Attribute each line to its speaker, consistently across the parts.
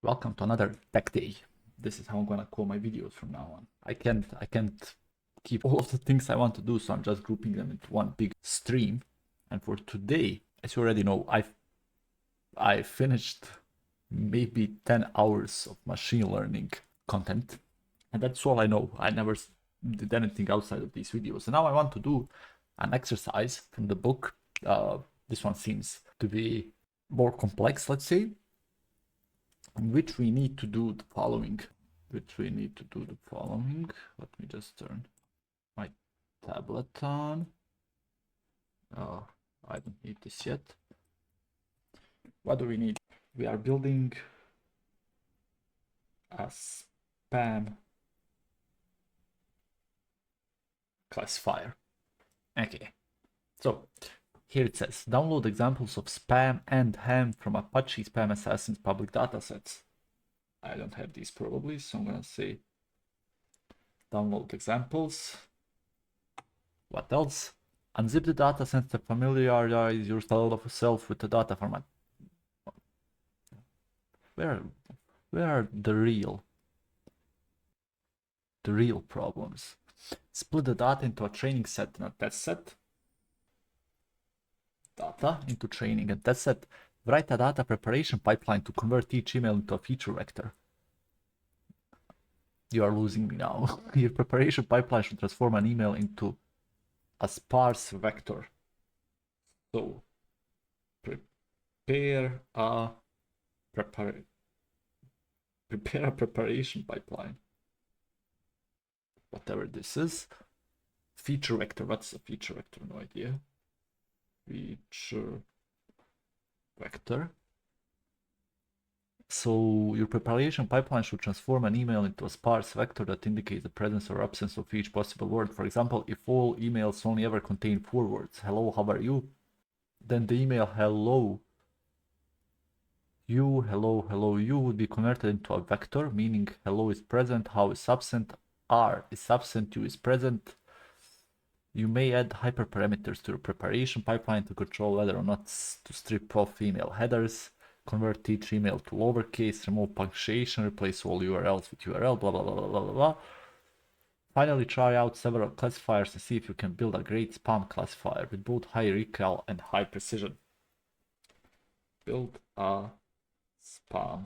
Speaker 1: Welcome to another tech day. This is how I'm gonna call my videos from now on. I can't keep all of the things I want to do, so I'm just grouping them into one big stream. And for today, as you already know, I finished maybe 10 hours of machine learning content, and that's all I know. I never did anything outside of these videos. And now I want to do an exercise from the book. This one seems to be more complex, let's say, in which we need to do the following. Let me just turn my tablet on. I don't need this yet. What do we need? We are building a spam classifier. Okay, so here it says download examples of spam and ham from Apache Spam Assassin's public datasets. I don't have these probably, so I'm gonna say download examples. What else? Unzip the dataset to familiarize yourself with the data format. Where are the real problems? Split the data into a training set and a test set. Data into training and test set. Write a data preparation pipeline to convert each email into a feature vector. You are losing me now. Your preparation pipeline should transform an email into a sparse vector. So prepare a preparation pipeline. Whatever this is. Feature vector. What's a feature vector? No idea. Feature vector. So your preparation pipeline should transform an email into a sparse vector that indicates the presence or absence of each possible word. For example, if all emails only ever contain 4 words, hello, how are you? Then the email hello you, hello you would be converted into a vector, meaning hello is present, how is absent, R is absent, you is present. You may add hyperparameters to your preparation pipeline to control whether or not to strip off email headers, convert each email to lowercase, remove punctuation, replace all URLs with URL, blah, blah, blah, blah, blah, blah. Finally, try out several classifiers to see if you can build a great spam classifier with both high recall and high precision. Build a spam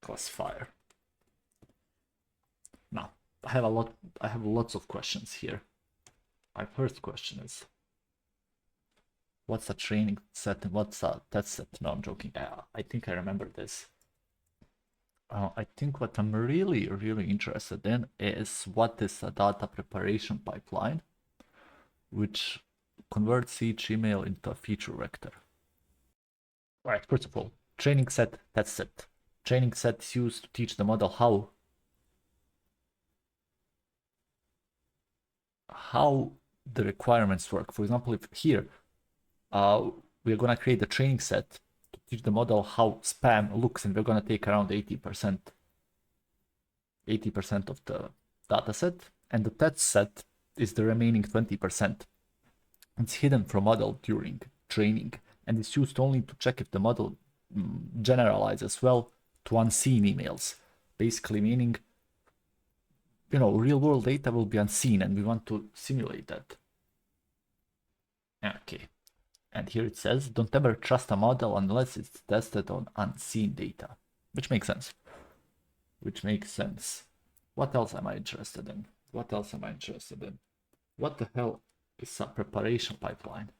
Speaker 1: classifier. Now, I have lots of questions here. My first question is, what's a training set and what's a test set? No, I'm joking. I think I remember this. I think what I'm really interested in is what is a data preparation pipeline, which converts each email into a feature vector. All right, first of all, training set, test set. Training set is used to teach the model how the requirements work. For example, if here we're going to create a training set to teach the model how spam looks, and we're going to take around 80% of the data set, and the test set is the remaining 20%. It's hidden from model during training, and it's used only to check if the model generalizes well to unseen emails, basically meaning, you know, real world data will be unseen and we want to simulate that. Okay, and here it says don't ever trust a model unless it's tested on unseen data, which makes sense. What else am I interested in? What the hell is a preparation pipeline?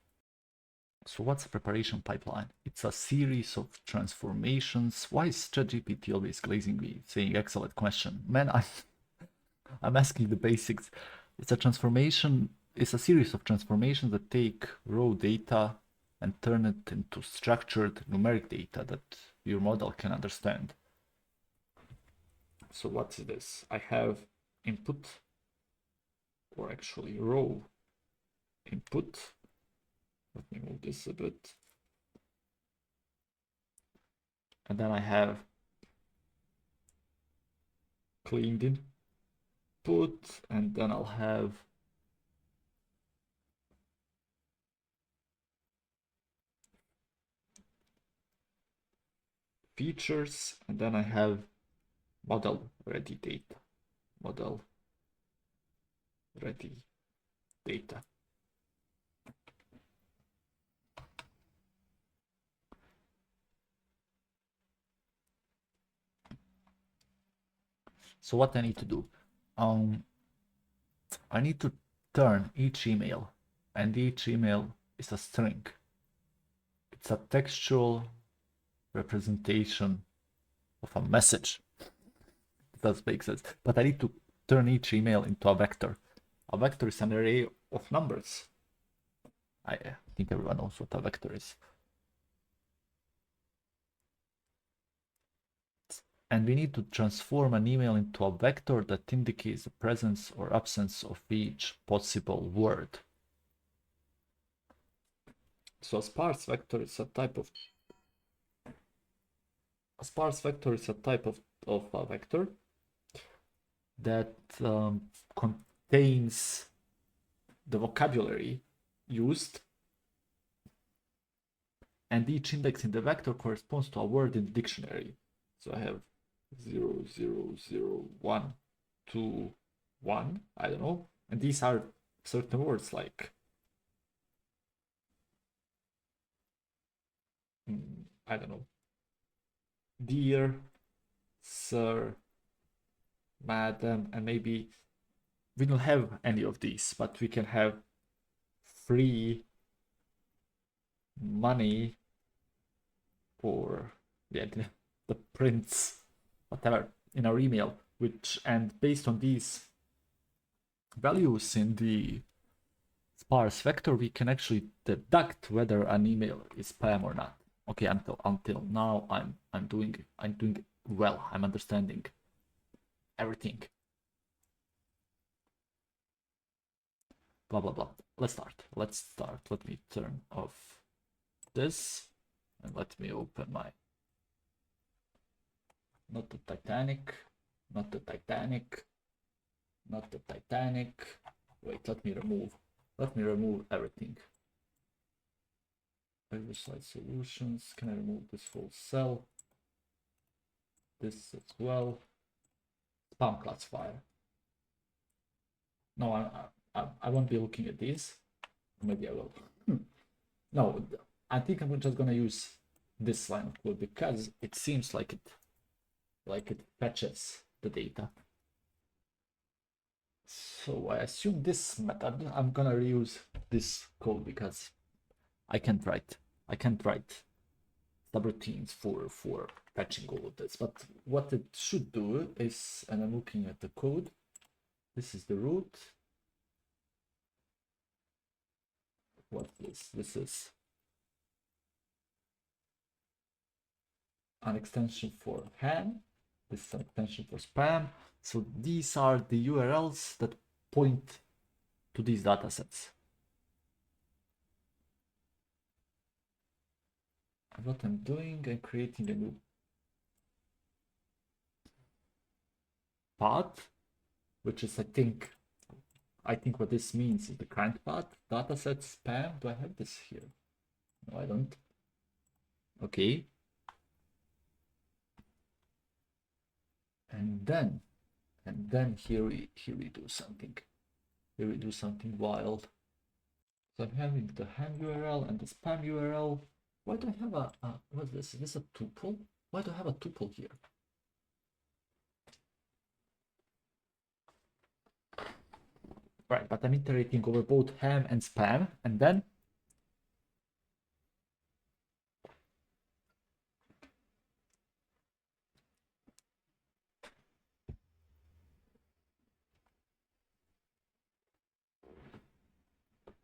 Speaker 1: So what's a preparation pipeline? It's a series of transformations. Why is ChatGPT always glazing me, saying excellent question? Man, I'm asking the basics. It's a series of transformations that take raw data and turn it into structured numeric data that your model can understand. So what's this? I have input, or actually raw input. Let me move this a bit. And then I have cleaned input, and then I'll have features, and then I have model ready data. Model ready data. So what I need to do, I need to turn each email, and each email is a string. It's a textual representation of a message. It does make sense. But I need to turn each email into a vector. A vector is an array of numbers. I think everyone knows what a vector is. And we need to transform an email into a vector that indicates the presence or absence of each possible word. So a sparse vector is a type of a vector that contains the vocabulary used, and each index in the vector corresponds to a word in the dictionary. So I have 0, 0, 0, 1, 2, 1, I don't know, and these are certain words like I don't know, dear, sir, madam, and maybe we don't have any of these, but we can have free, money, or yeah, the prince, whatever, in our email, and based on these values in the sparse vector, we can actually deduct whether an email is spam or not. Okay, until now I'm doing well. I'm understanding everything. Blah blah blah. Let's start. Let me turn off this and let me open my not the Titanic. Wait, let me remove everything. Slide solutions. Can I remove this whole cell? This as well. Spam classifier. No, I won't be looking at these. Maybe I will. No, I think I'm just gonna use this line of code because it seems like it fetches the data. So I assume this method, I'm gonna reuse this code because I can't write subroutines for fetching all of this. But what it should do is, and I'm looking at the code, this is the root. What is this? Is an extension for ham. This is an extension for spam. So these are the URLs that point to these datasets. And what I'm doing, I'm creating a new path, which is I think what this means is the current path, dataset spam. Do I have this here? No, I don't. Okay. And then here we do something. Here we do something wild. So I'm having the ham URL and the spam URL. Why do I have a what's this? Is this a tuple? Why do I have a tuple here? Right, but I'm iterating over both ham and spam, and then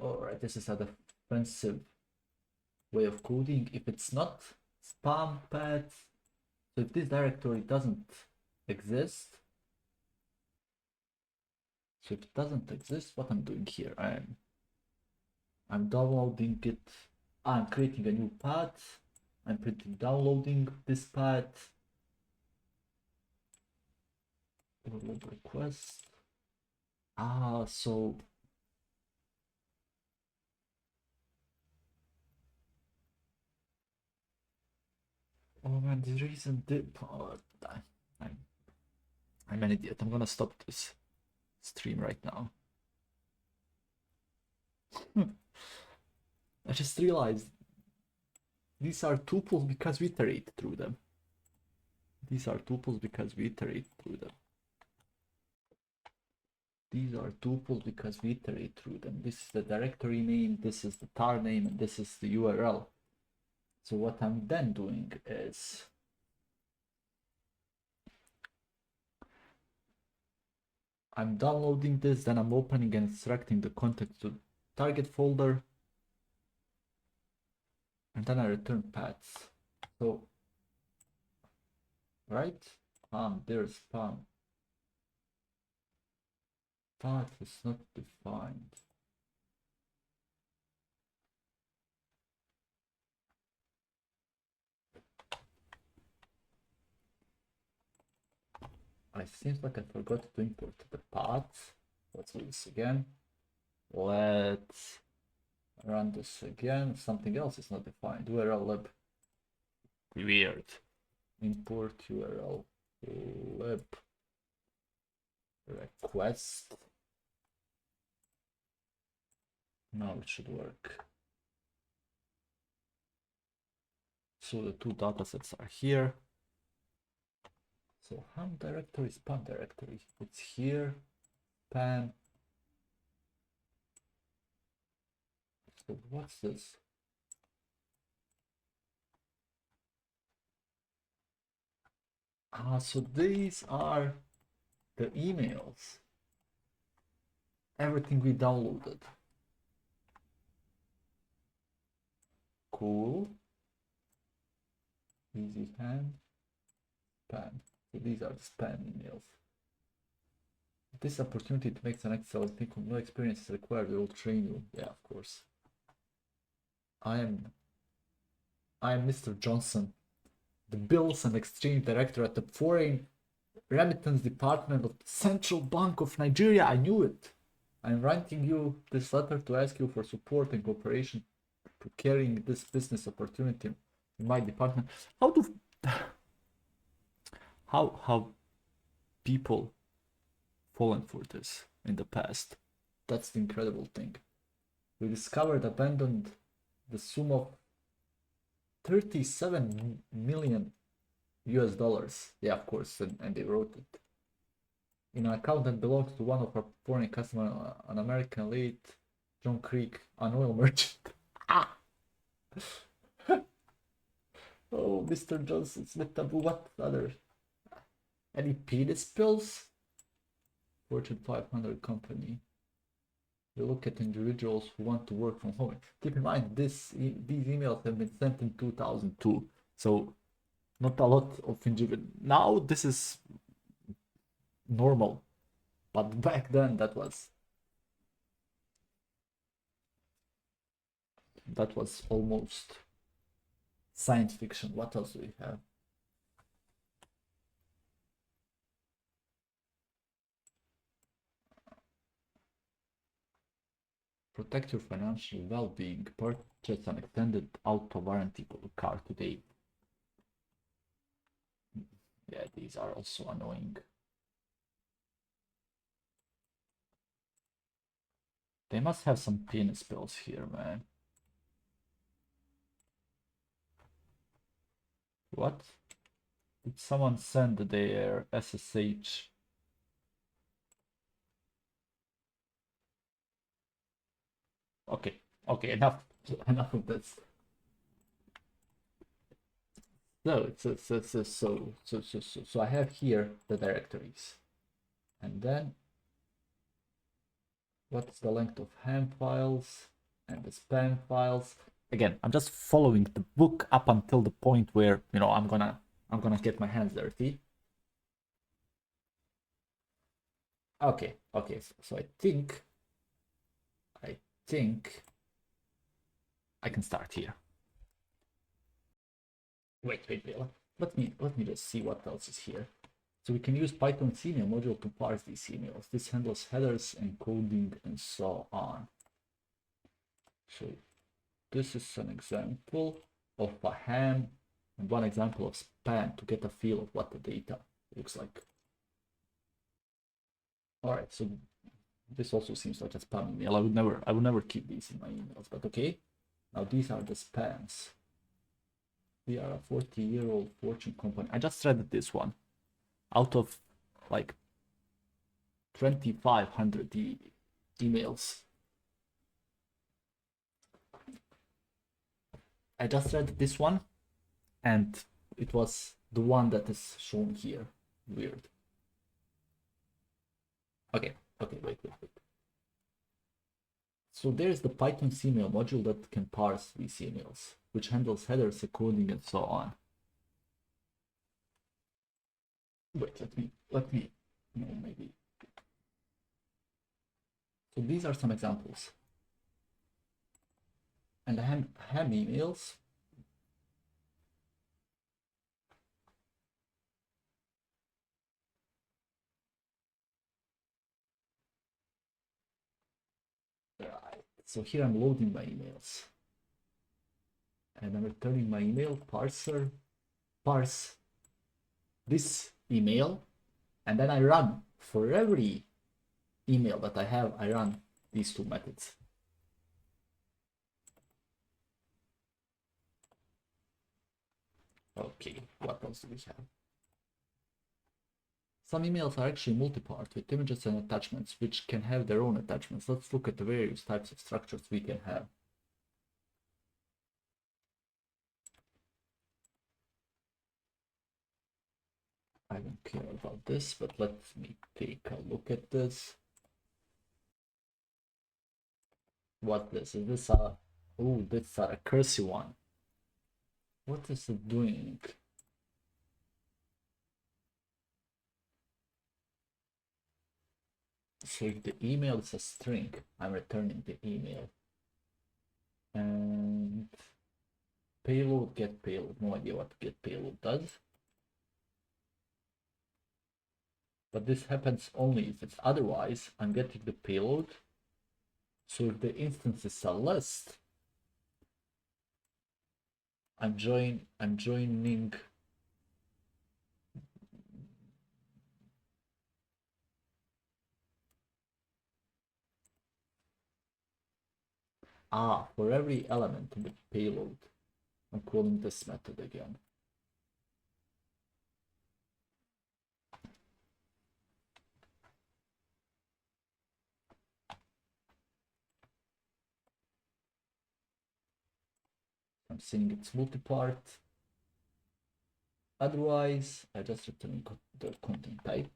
Speaker 1: alright, this is a defensive way of coding. If it's not spam path, so if this directory doesn't exist, so if it doesn't exist, what I'm doing here, I'm downloading it. I'm creating a new path. I'm downloading this path. Download request. So Oh man, the reason dip. Oh, I'm an idiot. I'm gonna stop this stream right now. I just realized these are tuples because we iterate through them. These are tuples because we iterate through them. These are tuples because we iterate through them. This is the directory name, this is the tar name, and this is the URL. So what I'm then doing is I'm downloading this, then I'm opening and extracting the content to target folder, and then I return paths. So, right? There's path. Path is not defined. It seems like I forgot to import the path. Let's do this again. Let's run this again. Something else is not defined. URL lib. Weird. Import URL lib request. Now it should work. So the two datasets are here. So ham directory is pan directory. It's here. Pan. So what's this? So these are the emails. Everything we downloaded. Cool. Easy hand. Pan. So these are the spam emails. This opportunity to make an Excel, I think no experience is required, we will train you. Yeah, of course. I am Mr. Johnson, the Bills and Exchange Director at the Foreign Remittance Department of the Central Bank of Nigeria. I knew it. I'm writing you this letter to ask you for support and cooperation to carrying this business opportunity in my department. How people fallen for this in the past? That's the incredible thing. We discovered abandoned the sum of 37 million US dollars. Yeah, of course, and they wrote it in an account that belongs to one of our foreign customers, an American late John Creek, an oil merchant. Oh, Mr. Johnson Smith Taboo, what other? Any penis pills? Fortune 500 company. We look at individuals who want to work from home. Keep in mind, these emails have been sent in 2002, so not a lot of individuals. Now this is normal, but back then that was almost science fiction. What else do we have? Protect your financial well-being. Purchase an extended auto warranty car today. Yeah, these are also annoying. They must have some penis pills here, man. What? Did someone send their SSH? Okay, enough of this. So I have here the directories, and then what's the length of ham files and the spam files? Again, I'm just following the book up until the point where, you know, I'm gonna get my hands dirty. Okay, so I think I can start here. Wait. Let me just see what else is here. So we can use Python's email module to parse these emails. This handles headers, encoding, and so on. So this is an example of a ham and one example of span to get a feel of what the data looks like. All right, so this also seems like a spam email. I would never keep these in my emails, but okay. Now these are the spams. We are a 40-year-old Fortune company. I just read this one out of like 2,500 emails. I just read this one, and it was the one that is shown here. Weird. Okay, wait. So there's the Python CMail module that can parse these emails, which handles headers, encoding, and so on. Wait, let me, no, maybe. So these are some examples. And ham emails. Right. So here I'm loading my emails. And I'm returning my email parser, parse this email, and then I run for every email that I have, I run these two methods. Okay, what else do we have? Some emails are actually multi-part with images and attachments, which can have their own attachments. Let's look at the various types of structures we can have. I don't care about this, but let me take a look at this. What this? Is this a... Oh, this is a recursive one. What is it doing? So if the email is a string, I'm returning the email. And payload, get payload. No idea what get payload does. But this happens only if it's otherwise. I'm getting the payload. So if the instance is a list, I'm joining for every element in the payload, I'm calling this method again. I'm saying it's multi-part. Otherwise, I just return the content type.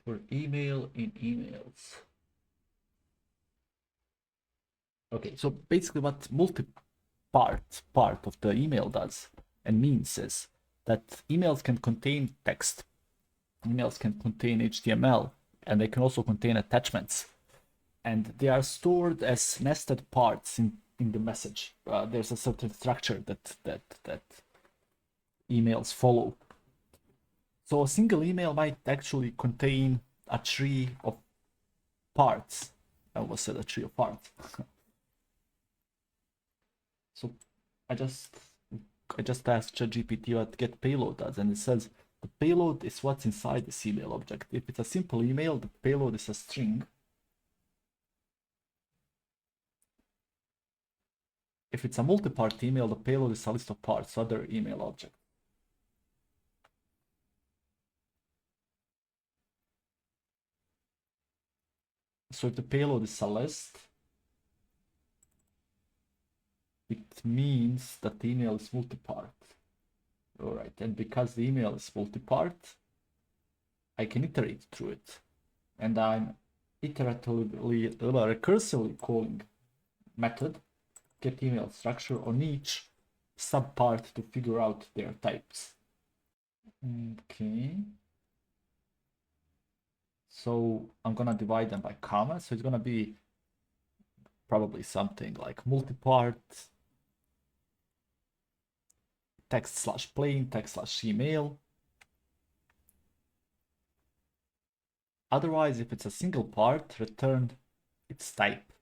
Speaker 1: For email in emails. Okay, so basically what part of the email does and means is that emails can contain text, emails can contain HTML, and they can also contain attachments. And they are stored as nested parts in the message. There's a certain structure that emails follow. So a single email might actually contain a tree of parts. I almost said a tree of parts. So I just asked ChatGPT what get payload does, and it says the payload is what's inside this email object. If it's a simple email, the payload is a string. If it's a multi-part email, the payload is a list of parts, other email object. So if the payload is a list, it means that the email is multi-part. All right, and because the email is multi-part, I can iterate through it. And I'm iteratively, recursively calling method get email structure on each subpart to figure out their types. Okay. So I'm gonna divide them by comma. So it's gonna be probably something like multi-part text/plain, text/email. Otherwise, if it's a single part, return its type.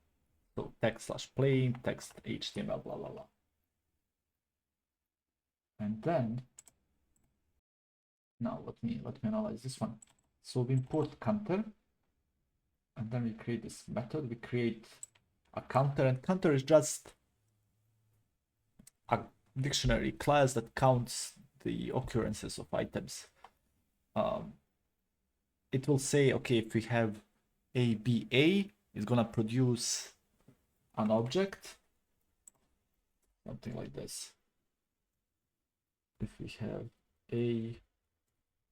Speaker 1: So text/plain, text HTML, blah, blah, blah. And then, now let me analyze this one. So we import counter, and then we create this method. We create a counter, and counter is just a dictionary class that counts the occurrences of items. It will say, okay, if we have ABA, it's gonna produce an object, something like this. If we have A,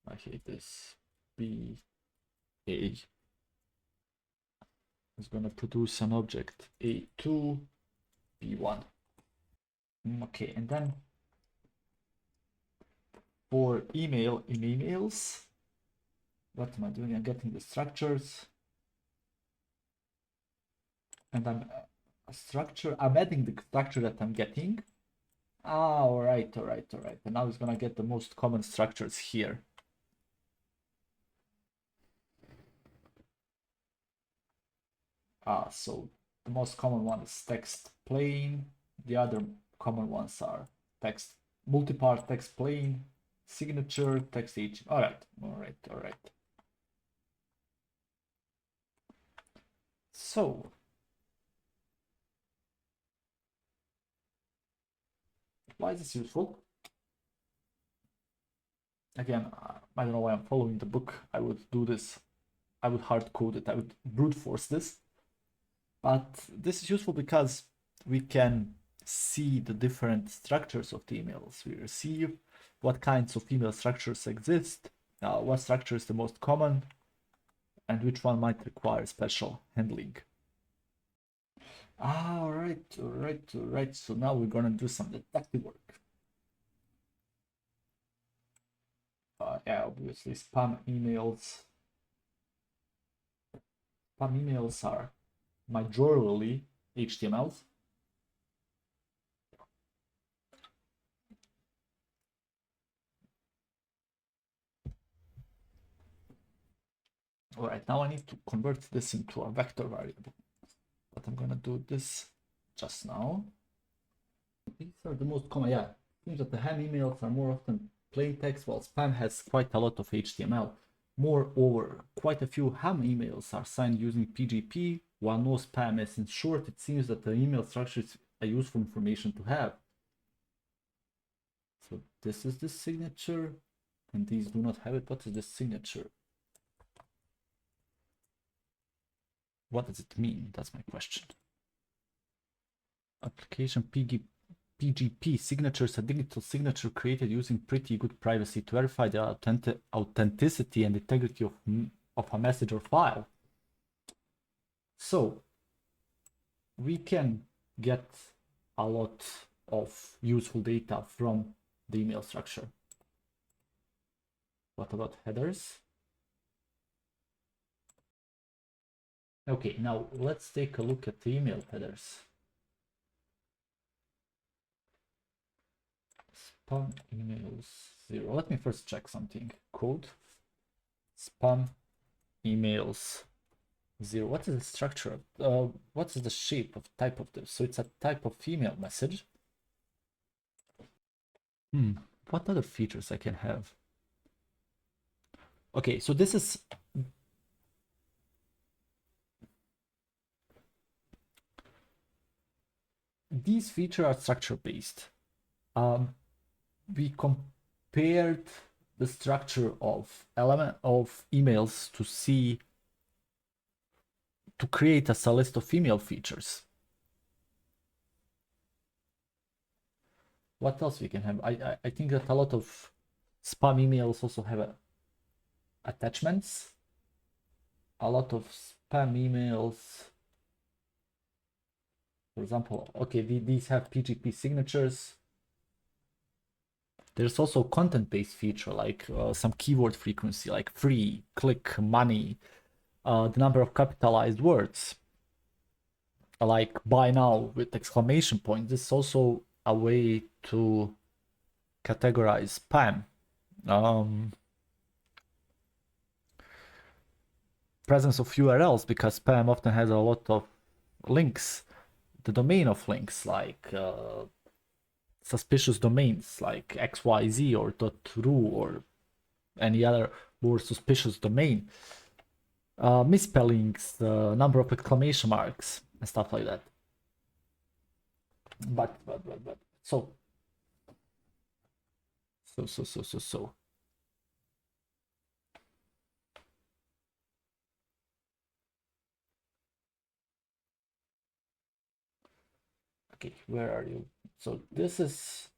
Speaker 1: I hate this, B, A, it's gonna produce an object A2, B1. Okay, and then for email, in emails, what am I doing? I'm getting the structures, and I'm adding the structure that I'm getting. All right. And now it's gonna get the most common structures here. So the most common one is text plain. The other common ones are text multipart, text plain, signature, text H. All right. So why is this useful? Again, I don't know why I'm following the book. I would do this. I would hard code it. I would brute force this. But this is useful because we can see the different structures of the emails we receive, what kinds of email structures exist, what structure is the most common, and which one might require special handling. All right. So now we're gonna do some detective work. Yeah, obviously spam emails. Spam emails are majorly HTMLs. All right, now I need to convert this into a vector variable, but I'm gonna do this just now. These are the most common. Yeah, seems that the ham emails are more often plain text, while spam has quite a lot of HTML. Moreover, quite a few ham emails are signed using PGP, while no spam is. In short, it seems that the email structure is a useful information to have. So this is the signature, and these do not have it. What is the signature? What does it mean? That's my question. Application PGP signatures, a digital signature created using pretty good privacy to verify the authenticity and integrity of a message or file. So we can get a lot of useful data from the email structure. What about headers? Okay, now let's take a look at the email headers. Spam emails 0. Let me first check something. Code. Spam emails 0. What is the structure? What is the shape of type of this? So it's a type of email message. What other features I can have? Okay, so this is these features are structure based. We compared the structure of emails to create a list of email features. What else we can have? I think that a lot of spam emails also have attachments. A lot of spam emails, for example, okay, these have PGP signatures. There's also content-based feature like some keyword frequency, like free, click, money, the number of capitalized words, like buy now with exclamation point. This is also a way to categorize spam. Presence of URLs, because spam often has a lot of links. The domain of links, like suspicious domains like xyz or .ru or any other more suspicious domain. Misspellings, the number of exclamation marks and stuff like that. But so okay, where are you? So this is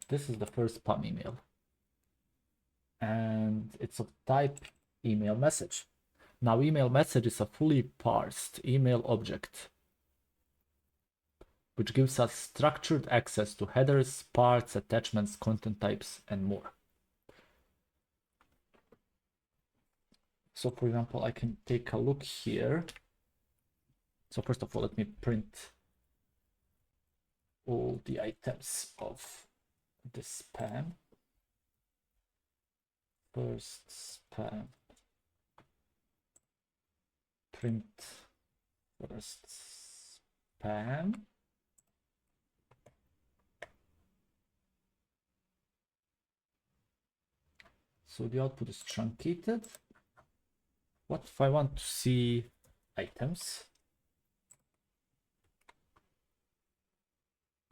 Speaker 1: the first spam email, and it's of type email message. Now email message is a fully parsed email object which gives us structured access to headers, parts, attachments, content types, and more. So for example, I can take a look here. So first of all, let me print all the items of the spam. First spam, print first spam. So the output is truncated. What if I want to see items?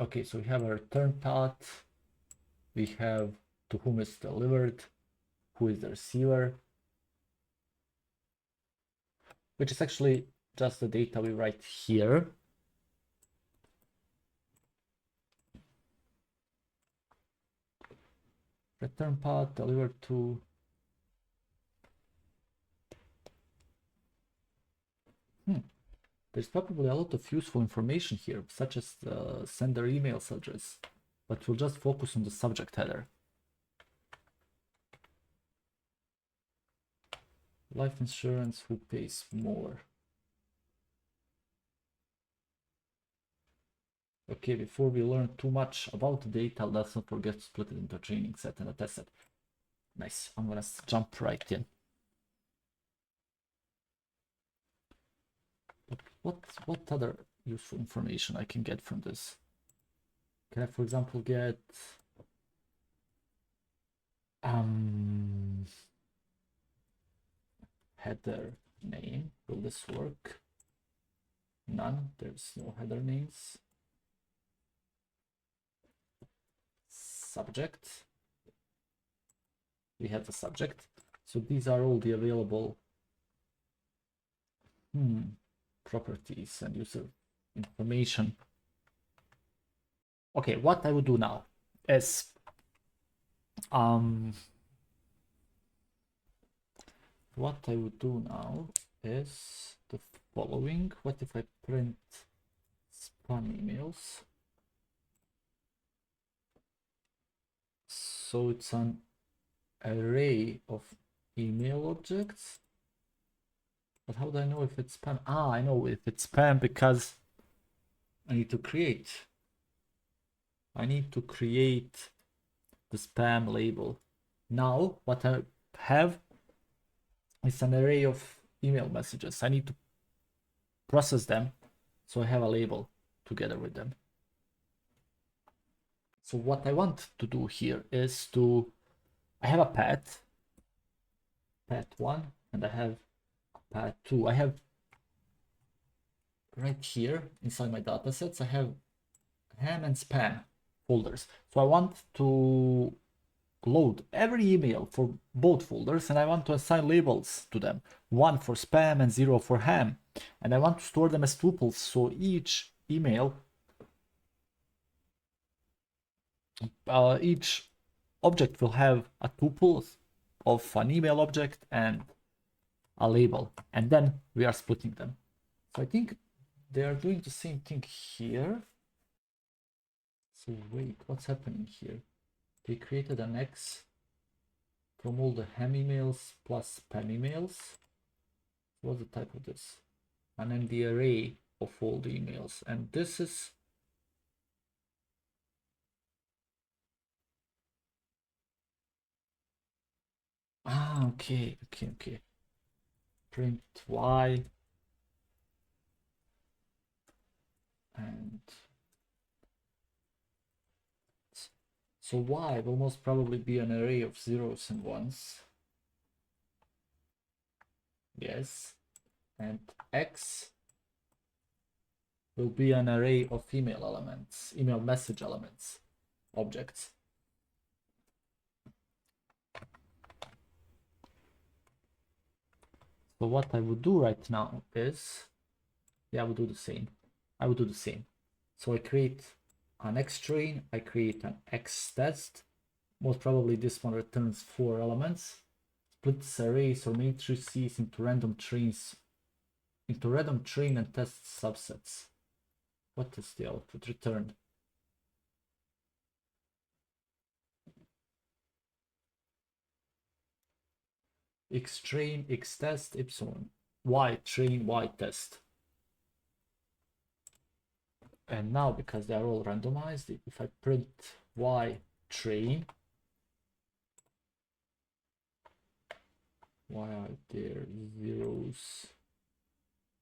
Speaker 1: Okay, so we have a return path. We have to whom it's delivered, who is the receiver, which is actually just the data we write here. Return path delivered to There's probably a lot of useful information here, such as the sender email address, but we'll just focus on the subject header. Life insurance, who pays more? Okay, before we learn too much about the data, let's not forget to split it into a training set and a test set. Nice, I'm gonna jump right in. But what other useful information I can get from this? Can I, for example, get header name? Will this work? None, there's no header names. Subject, we have the subject. So these are all the available properties and user information. Okay, what I would do now is the following. What if I print spam emails? So it's an array of email objects. But how do I know if it's spam? I know if it's spam because I need to create the spam label. Now what I have is an array of email messages. I need to process them, so I have a label together with them. So what I want to do here is I have a path 1, and I have path 2. I have right here inside my datasets, I have ham and spam folders. So I want to load every email for both folders, and I want to assign labels to them, 1 for spam and 0 for ham, and I want to store them as tuples, so each email, each object will have a tuple of an email object and a label, and then we are splitting them. So I think they are doing the same thing here. So wait, what's happening here? They created an X from all the ham emails plus spam emails. What's the type of this? And then the array of all the emails. And this is Okay. Print y and so y will most probably be an array of zeros and ones. Yes. And x will be an array of email elements, email message elements, objects. So what I would do right now is, I would do the same. So I create an x train, I create an x test. Most probably this one returns 4 elements. Splits arrays or matrices into random trains, into random train and test subsets. What is the output returned? X train, X test, epsilon, Y train, Y test. And now, because they are all randomized, if I print Y train, why are there zeros?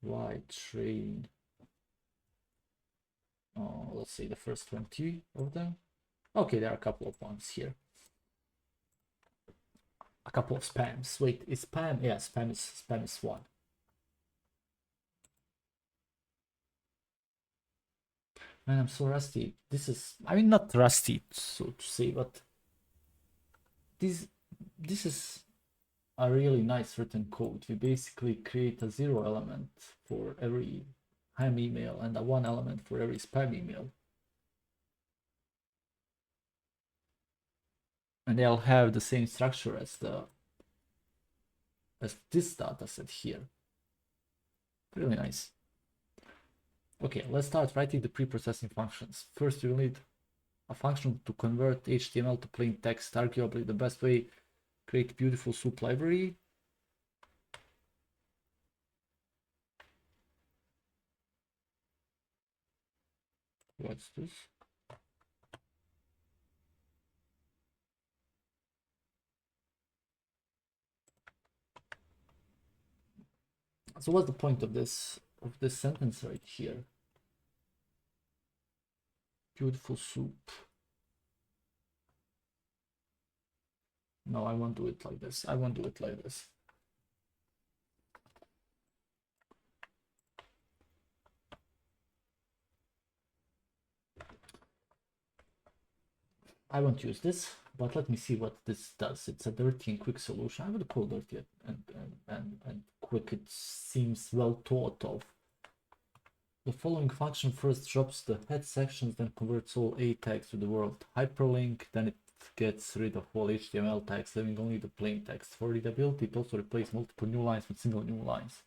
Speaker 1: Y train. Oh, let's say the first 20 of them. Okay, there are a couple of ones here. A couple of spams. Wait, is spam? Yeah, spam is one. Man, I'm so rusty. This is, I mean, not rusty, so to say, but this is a really nice written code. We basically create a 0 element for every ham email and a 1 element for every spam email. And they'll have the same structure as this data set here. Really nice. Okay, let's start writing the pre-processing functions. First, you'll need a function to convert HTML to plain text. Arguably the best way, create beautiful soup library. What's this? So what's the point of this sentence right here? Beautiful soup. No, I won't do it like this. I won't do it like this. I won't use this, but let me see what this does. It's a dirty and quick solution. I would call dirty and quick. It seems well thought of. The following function first drops the head sections, then converts all A tags to the word hyperlink, then it gets rid of all HTML tags, leaving only the plain text. For readability, it also replaces multiple new lines with single new lines.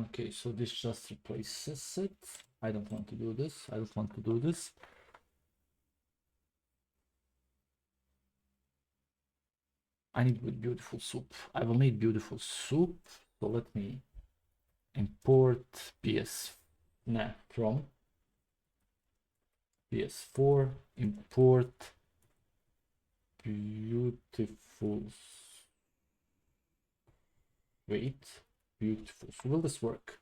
Speaker 1: Okay, so this just replaces it. I don't want to do this. I don't want to do this. I need beautiful soup. I will need beautiful soup. So let me import from PS4, import beautiful. Wait, beautiful. So will this work?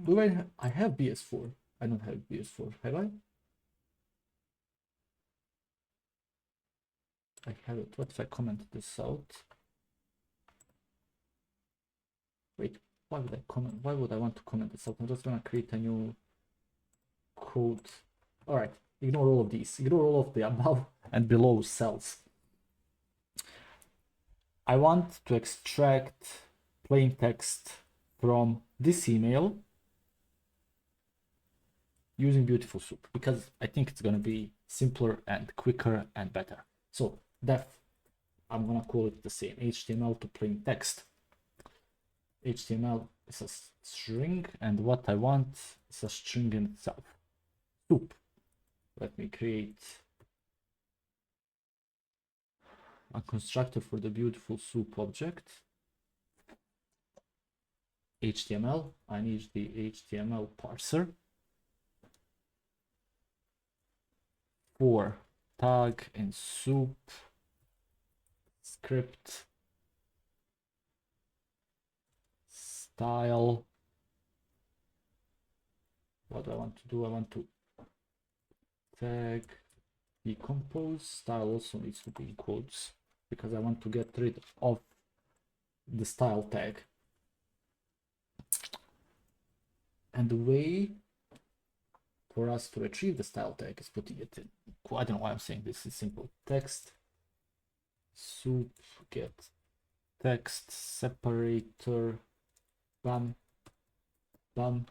Speaker 1: Do I have BS4? I don't have BS4, have I? I have it. What if I comment this out? Wait, why would I comment? Why would I want to comment this out? I'm just gonna create a new code. All right, ignore all of these. Ignore all of the above and below cells. I want to extract plain text from this email using beautiful soup because I think it's gonna be simpler and quicker and better. So def, I'm gonna call it the same, HTML to plain text. HTML is a string, and what I want is a string in itself. Soup. Let me create a constructor for the beautiful soup object. HTML. I need the HTML parser for tag and soup script style. What do I want to do? I want to tag decompose. Style also needs to be in quotes because I want to get rid of the style tag. And the way for us to retrieve the style tag is putting it in. I don't know why I'm saying this. Is simple. Text soup get text separator bam bam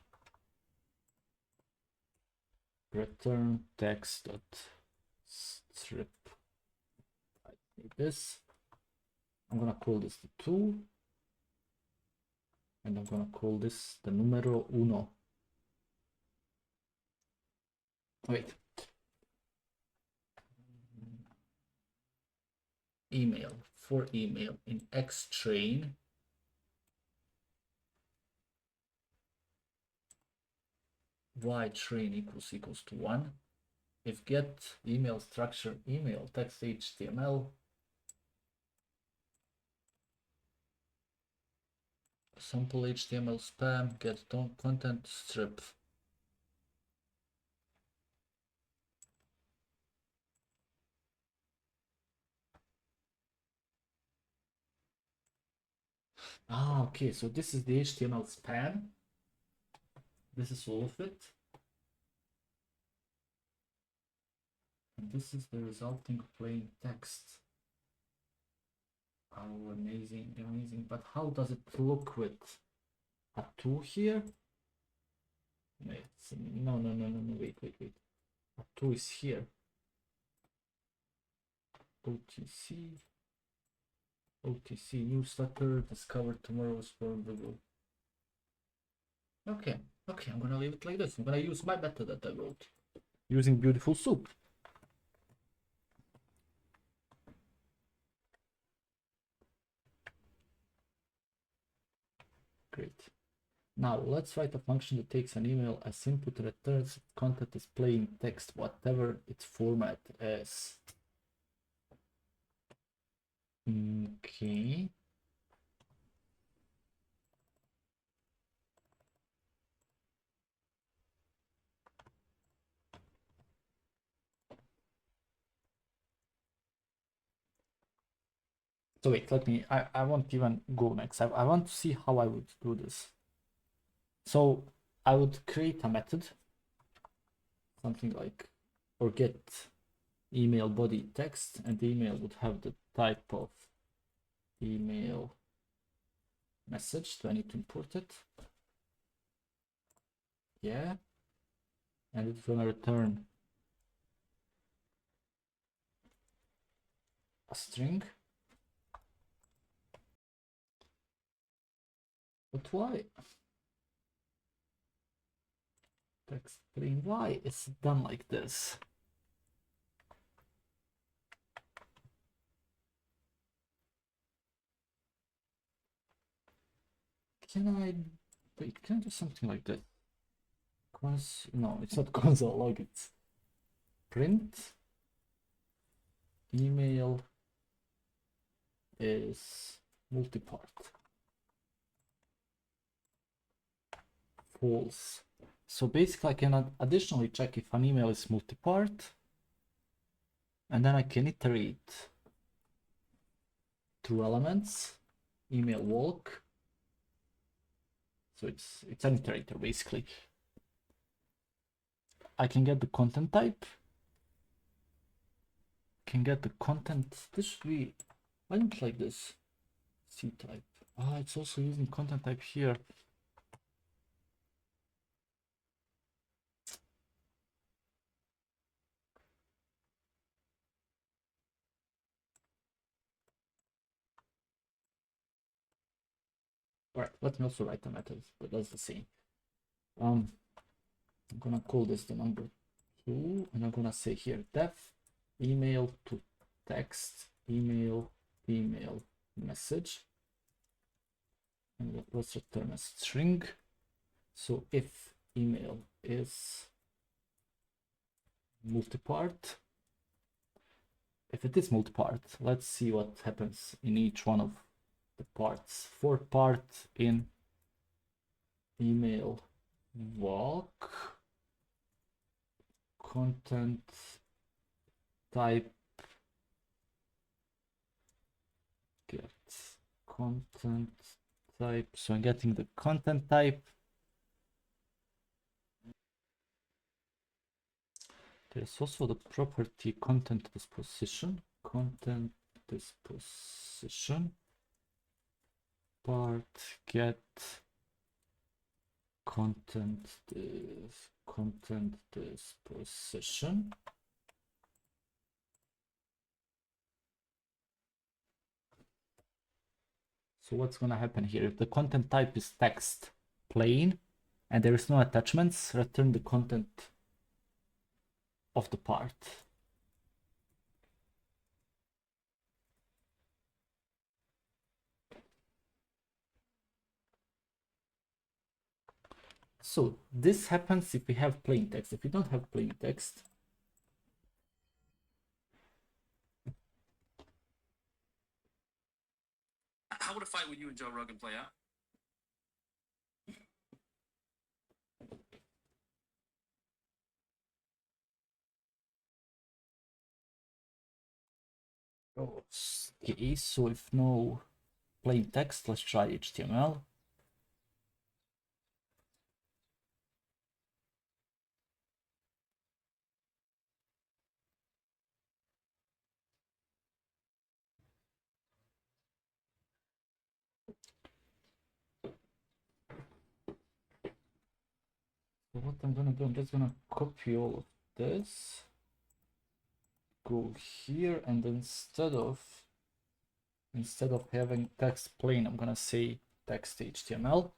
Speaker 1: return text dot strip. I need this. I'm gonna call this the 2, and I'm gonna call this the numero uno. Wait. Email for email in X train. Y train equals to 1. If get email structure email text HTML sample HTML spam get content strip. Okay, so this is the HTML span. This is all of it. And this is the resulting plain text. Oh, amazing, amazing. But how does it look with a 2 here? Wait, no, wait. A 2 is here. OTC newsletter, discover tomorrow's probable. Okay, I'm gonna leave it like this. I'm gonna use my method that I wrote using beautiful soup. Great. Now let's write a function that takes an email as input and returns content as plain text, whatever its format is. Okay. So wait, I won't even go next. I want to see how I would do this. So I would create a method, something like, or get email body text, and the email would have the type of email message. Do I need to import it? Yeah. And it's gonna return a string. But why? Text plain. Why is it done like this? Can I do something like that? No, it's not console log, it's print email is multipart. False. So basically I can additionally check if an email is multipart, and then I can iterate through elements, email walk. So it's an iterator basically. I can get the content type. Can get the content. This should be, I don't like this. C type. It's also using content type here. All right, let me also write a method, but that's the same. I'm gonna call this the number 2, and I'm gonna say here def email to text email message, And let's return a string. So if email is multipart, if it is multipart, let's see what happens in each one of the parts. For part in email walk, content type get content type. So I'm getting the content type. There's also the property content disposition. Content disposition part get content disposition. So what's gonna happen here? If the content type is text plain and there is no attachments, return the content of the part. So this happens if we have plain text. If we don't have plain text,
Speaker 2: how would a fight with you and Joe Rogan play out?
Speaker 1: okay, so if no plain text, let's try HTML. So what I'm gonna do, I'm just gonna copy all of this, go here, and instead of having text plain, I'm gonna say text HTML.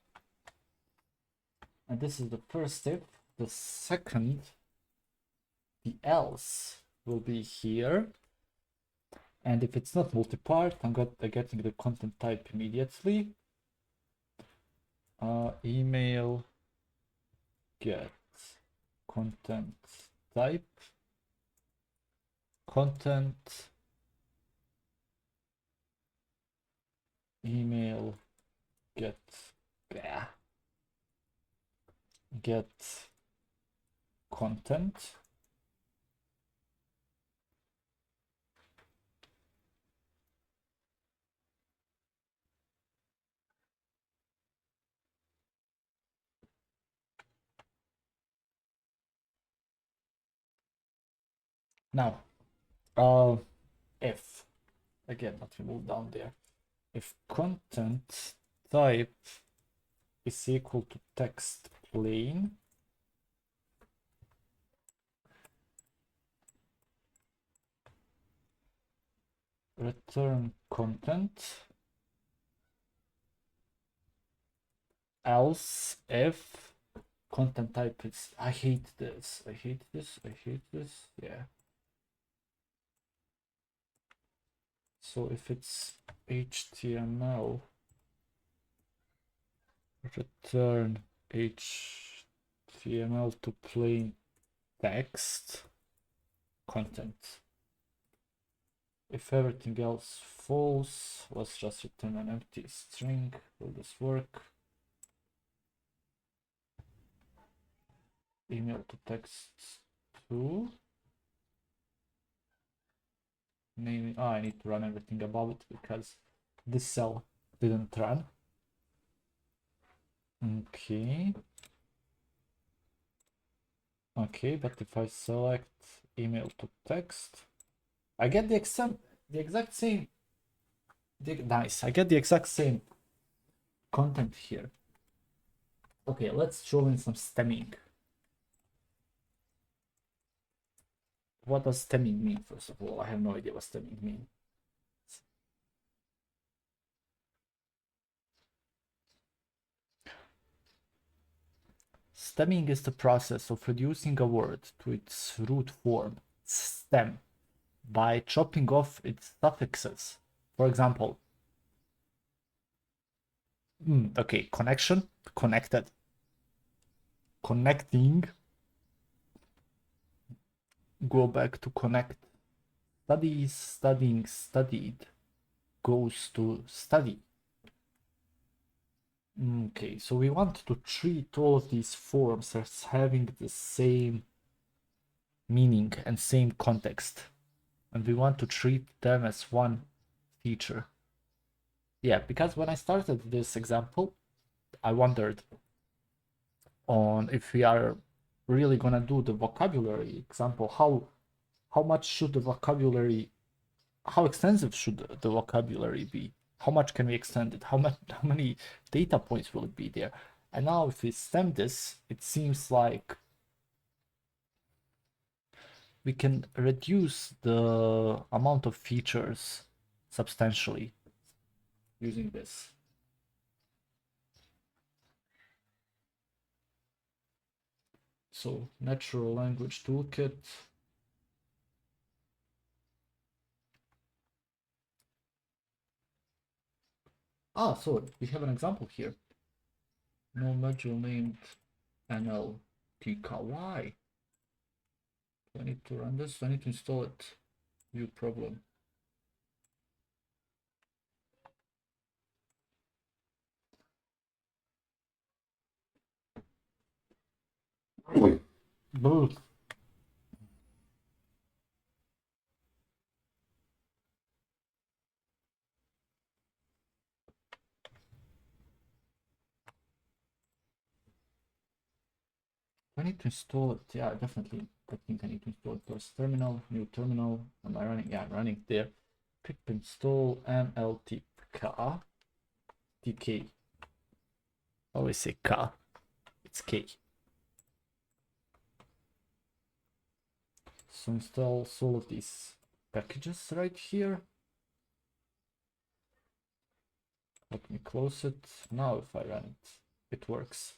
Speaker 1: And this is the first step. The second, the else will be here. And if it's not multipart, I'm getting the content type immediately. Email get content type, content email get content. Now, if again, let me move down there. If content type is equal to text plain, return content. Else if content type is, I hate this, yeah. So if it's HTML, return HTML to plain text content. If everything else false, let's just return an empty string. Will this work? Email to text 2. Name, I need to run everything above it because this cell didn't run. Okay, but if I select email to text, I get the exact same. Nice, I get the exact same content here. Okay, let's throw in some stemming. What does stemming mean? First of all, I have no idea what stemming means. Stemming is the process of reducing a word to its root form, stem, by chopping off its suffixes. For example, Okay, connection, connected, connecting, go back to connect, studies, studying, studied, goes to study. Okay, so we want to treat all of these forms as having the same meaning and same context. And we want to treat them as one feature. Yeah, because when I started this example, I wondered on if we are really gonna do the vocabulary example, how much should the vocabulary, how extensive should the vocabulary be? How much can we extend it? How many data points will it be there? And now if we stem this, it seems like we can reduce the amount of features substantially using this. So natural language toolkit. So we have an example here. No module named NLTKY. Do I need to run this? Do I need to install it? View problem. Brr. I need to install it. Yeah, definitely. I think I need to install it first. Terminal, new terminal. Am I running? Yeah, I'm running there. Pip install MLTK. TK. Always say K. It's K. So install all of these packages right here. Let me close it. Now if I run it, it works.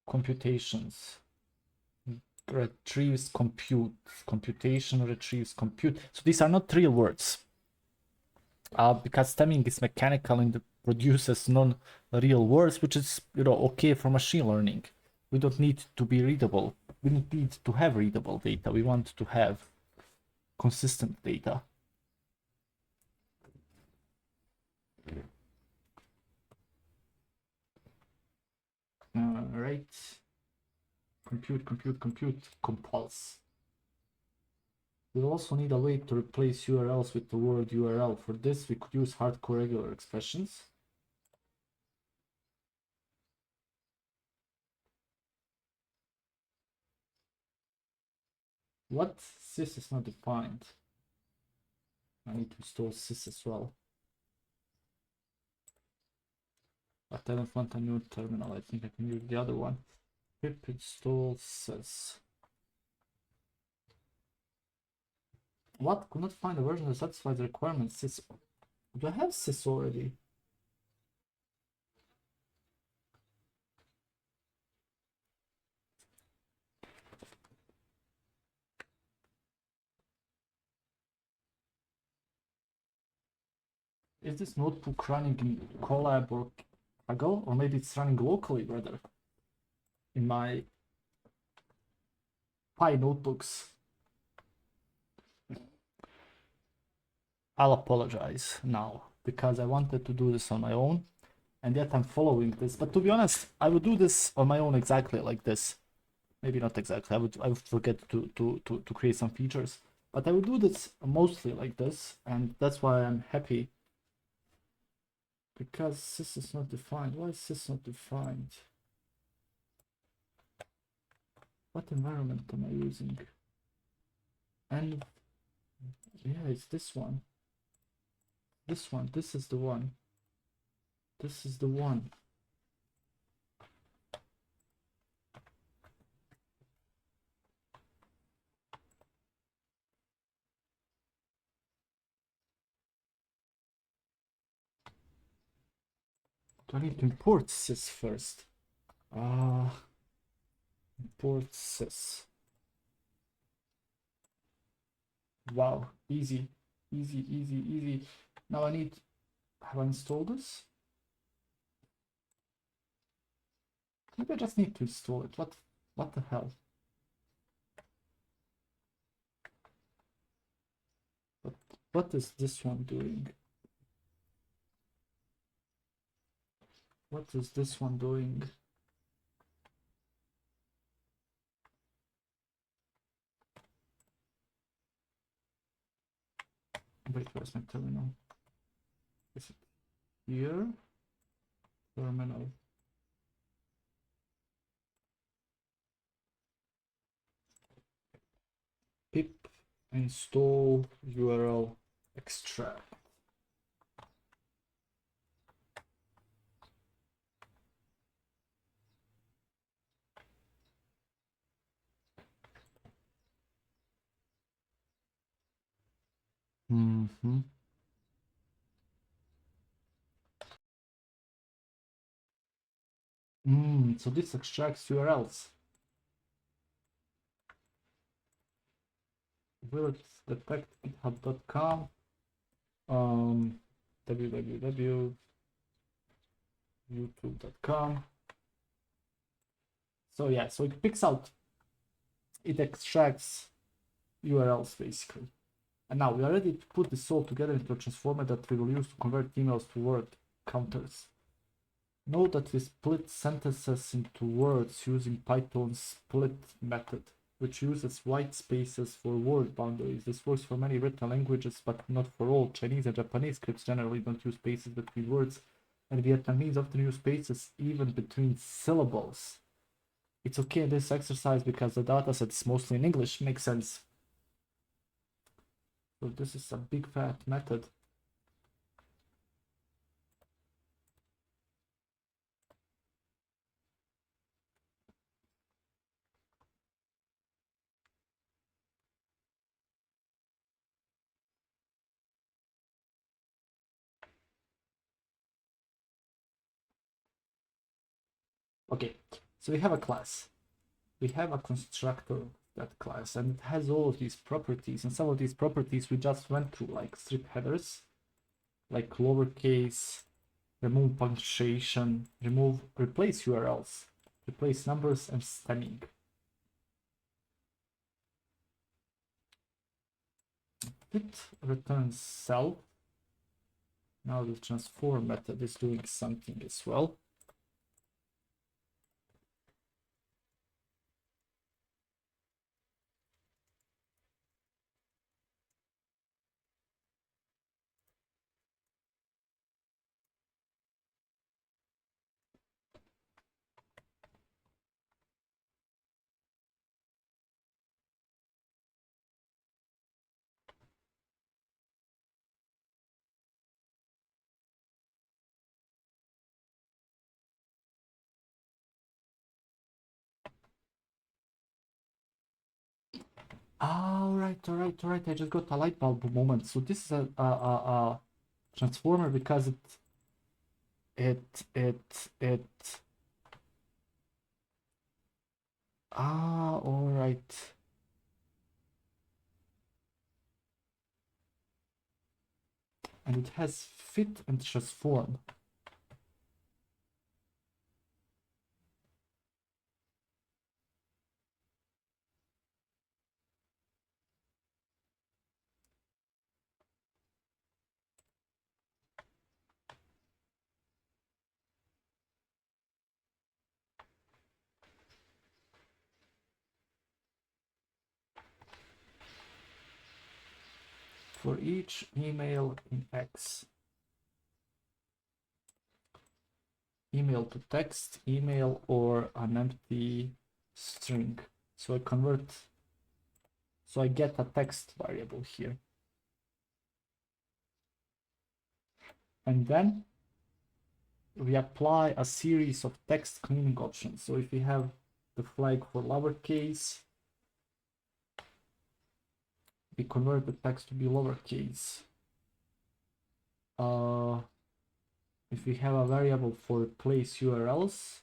Speaker 1: Computations. Retrieves compute. Computation retrieves compute. So these are not real words. Because stemming is mechanical and produces non-real words, which is okay for machine learning. We don't need to be readable. We don't need to have readable data. We want to have consistent data. Right. Compute, compulse. We'll also need a way to replace URLs with the word URL. For this, we could use hardcore regular expressions. What? Sys is not defined. I need to install sys as well. But I don't want a new terminal. I think I can use the other one. Pip install sys. What? Could not find a version that satisfies the requirements. Sys. Do I have sys already? Is this notebook running in Colab or Kaggle? Or maybe it's running locally rather in my Pi notebooks. I'll apologize now because I wanted to do this on my own and yet I'm following this. But to be honest, I would do this on my own exactly like this. Maybe not exactly. I would forget to create some features. But I would do this mostly like this, and that's why I'm happy. Because this is not defined. Why is this not defined? What environment am I using? And yeah, it's this one. This one. This is the one. This is the one. Do I need to import sys first? Import import sys. Wow, easy, easy, easy, easy. Now I need, have I installed this? Maybe I just need to install it. What the hell? What is this one doing? What is this one doing? Wait, where's my terminal? Is it here? Terminal. Pip install URL extract. So this extracts URLs. Will it detect github.com, www.youtube.com. So yeah, so it picks out, it extracts URLs basically. And now we are ready to put this all together into a transformer that we will use to convert emails to word counters. Note that we split sentences into words using Python's split method, which uses white spaces for word boundaries. This works for many written languages, but not for all. Chinese and Japanese scripts generally don't use spaces between words, and Vietnamese often use spaces even between syllables. It's okay in this exercise because the dataset is mostly in English. Makes sense. So this is a big fat method. Okay, so we have a class. We have a constructor of that class, and it has all of these properties. And some of these properties we just went through, like strip headers, like lowercase, remove punctuation, replace URLs, replace numbers, and stemming. It returns self. Now the transform method is doing something as well. All right. I just got a light bulb moment. So this is a transformer because it all right. And it has fit and transform. For each email in X, email to text, email, or an empty string. So I get a text variable here. And then we apply a series of text cleaning options. So if we have the flag for lowercase, we convert the text to be lowercase. If we have a variable for replace URLs,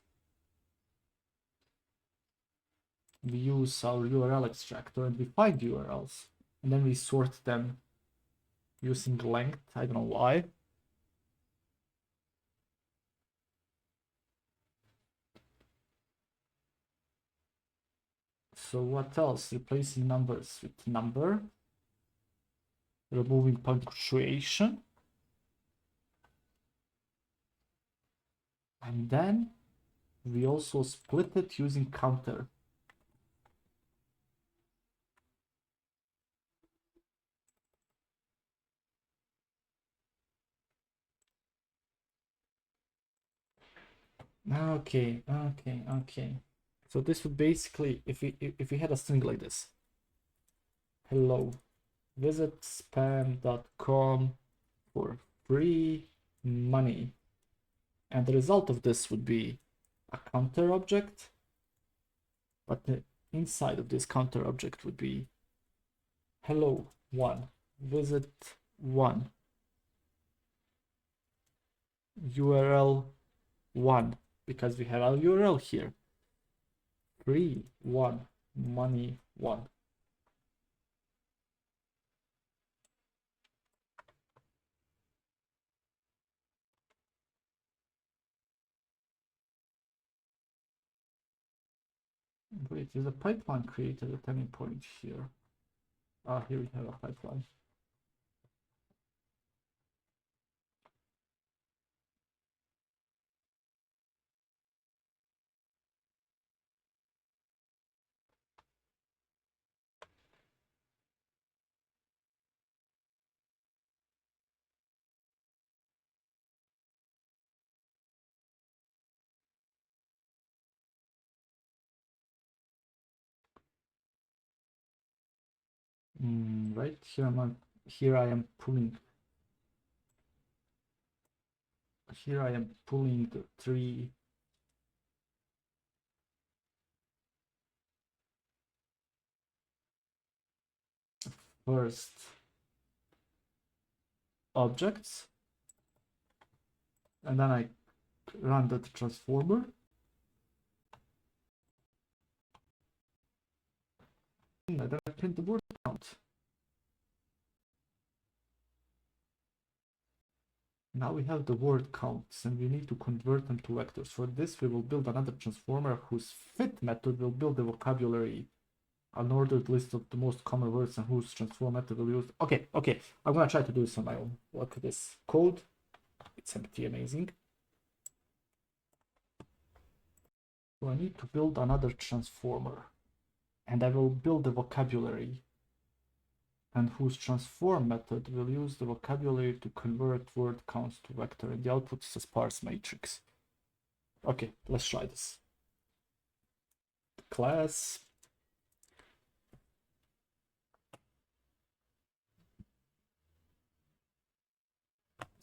Speaker 1: we use our URL extractor and we find URLs, and then we sort them using length. I don't know why. So what else? Replacing numbers with number, removing punctuation, and then we also split it using counter. Okay. So this would basically, if we had a string like this, hello, visit spam.com for free money, and the result of this would be a counter object, but the inside of this counter object would be hello one, visit one, URL one, because we have our URL here, free one, money one. Wait, is a pipeline created at any point here? Ah, here we have a pipeline. Right here I am pulling. Here I am pulling the three first objects, and then I run the transformer, and then I print the word count. Now we have the word counts, and we need to convert them to vectors. For this, we will build another transformer whose fit method will build the vocabulary, an ordered list of the most common words, and whose transform method will use. Okay, I'm gonna try to do this on my own. Look at this code. It's empty, amazing. So I need to build another transformer, and I will build the vocabulary, and whose transform method will use the vocabulary to convert word counts to vector, and the output is a sparse matrix. Okay, let's try this. Class.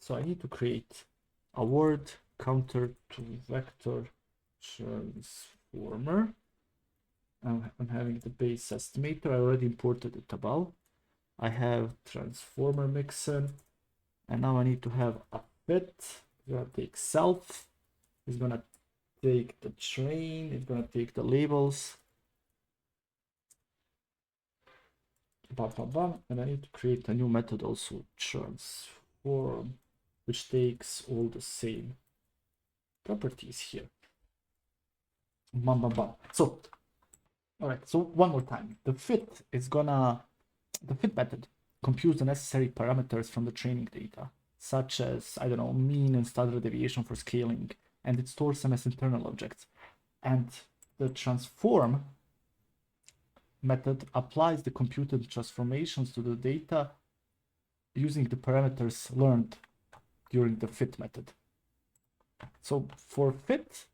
Speaker 1: So I need to create a word counter to vector transformer. I'm having the base estimator. I already imported it above. I have transformer mixin, and now I need to have a fit. It's gonna take self. It's gonna take the train. It's gonna take the labels. And I need to create a new method also, transform, which takes all the same properties here. So, all right. So one more time, the fit method computes the necessary parameters from the training data, such as, I don't know, mean and standard deviation for scaling, and it stores them as internal objects. And the transform method applies the computed transformations to the data using the parameters learned during the fit method. So for fit,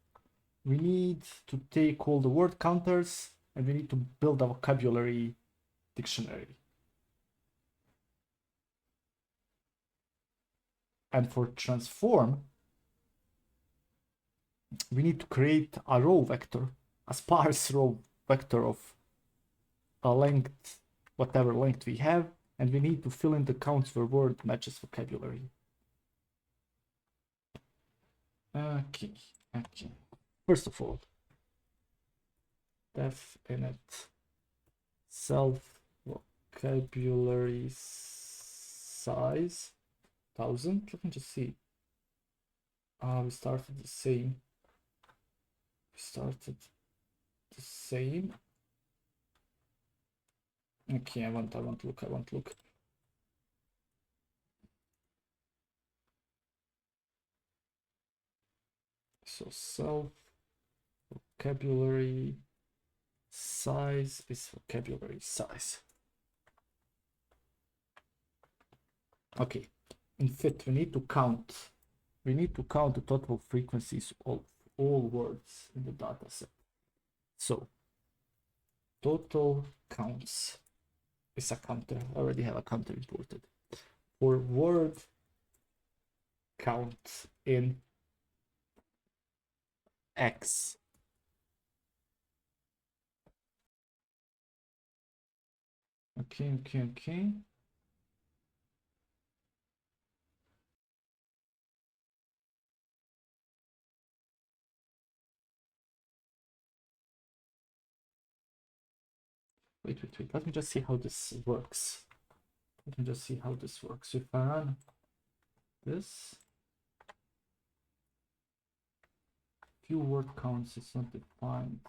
Speaker 1: we need to take all the word counters, and we need to build a vocabulary dictionary. And for transform, we need to create a row vector, a sparse row vector of a length, whatever length we have, and we need to fill in the counts where word matches vocabulary. Okay. First of all, def init self vocabulary size 1000. Let me just see. We started the same. Okay, I want look. So self vocabulary size is vocabulary size. Okay, in fit we need to count the total frequencies of all words in the data set. So total counts is a counter. I already have a counter imported for word count in X. Okay. Wait. Let me just see how this works. If I run this, few word counts is not defined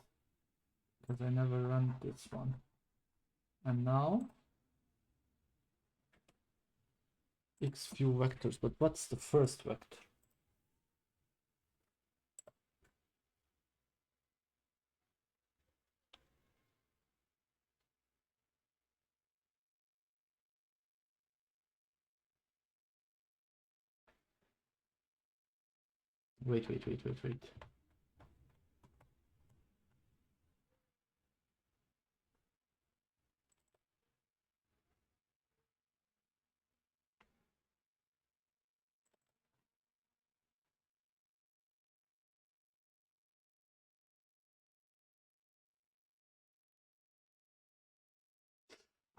Speaker 1: because I never run this one. And now x few vectors, but what's the first vector? Wait.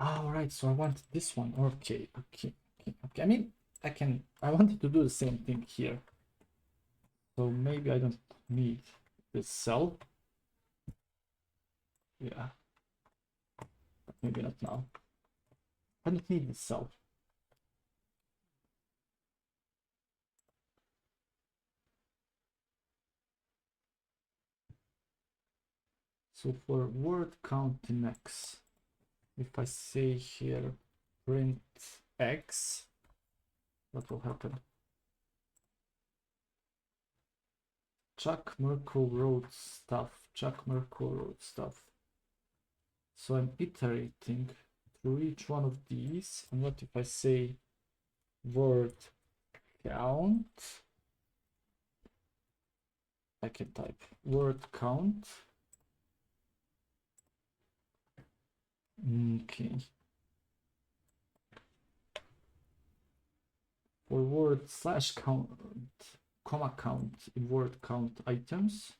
Speaker 1: All right, so I want this one. Okay. I mean, I wanted to do the same thing here. So maybe I don't need this cell. Yeah. But maybe not now. I don't need this cell. So for word count in X, if I say here print X, what will happen? Chuck Merkle wrote stuff. So I'm iterating through each one of these. And what if I say word count? I can type word count. Okay. For word /count, comma count in word count items.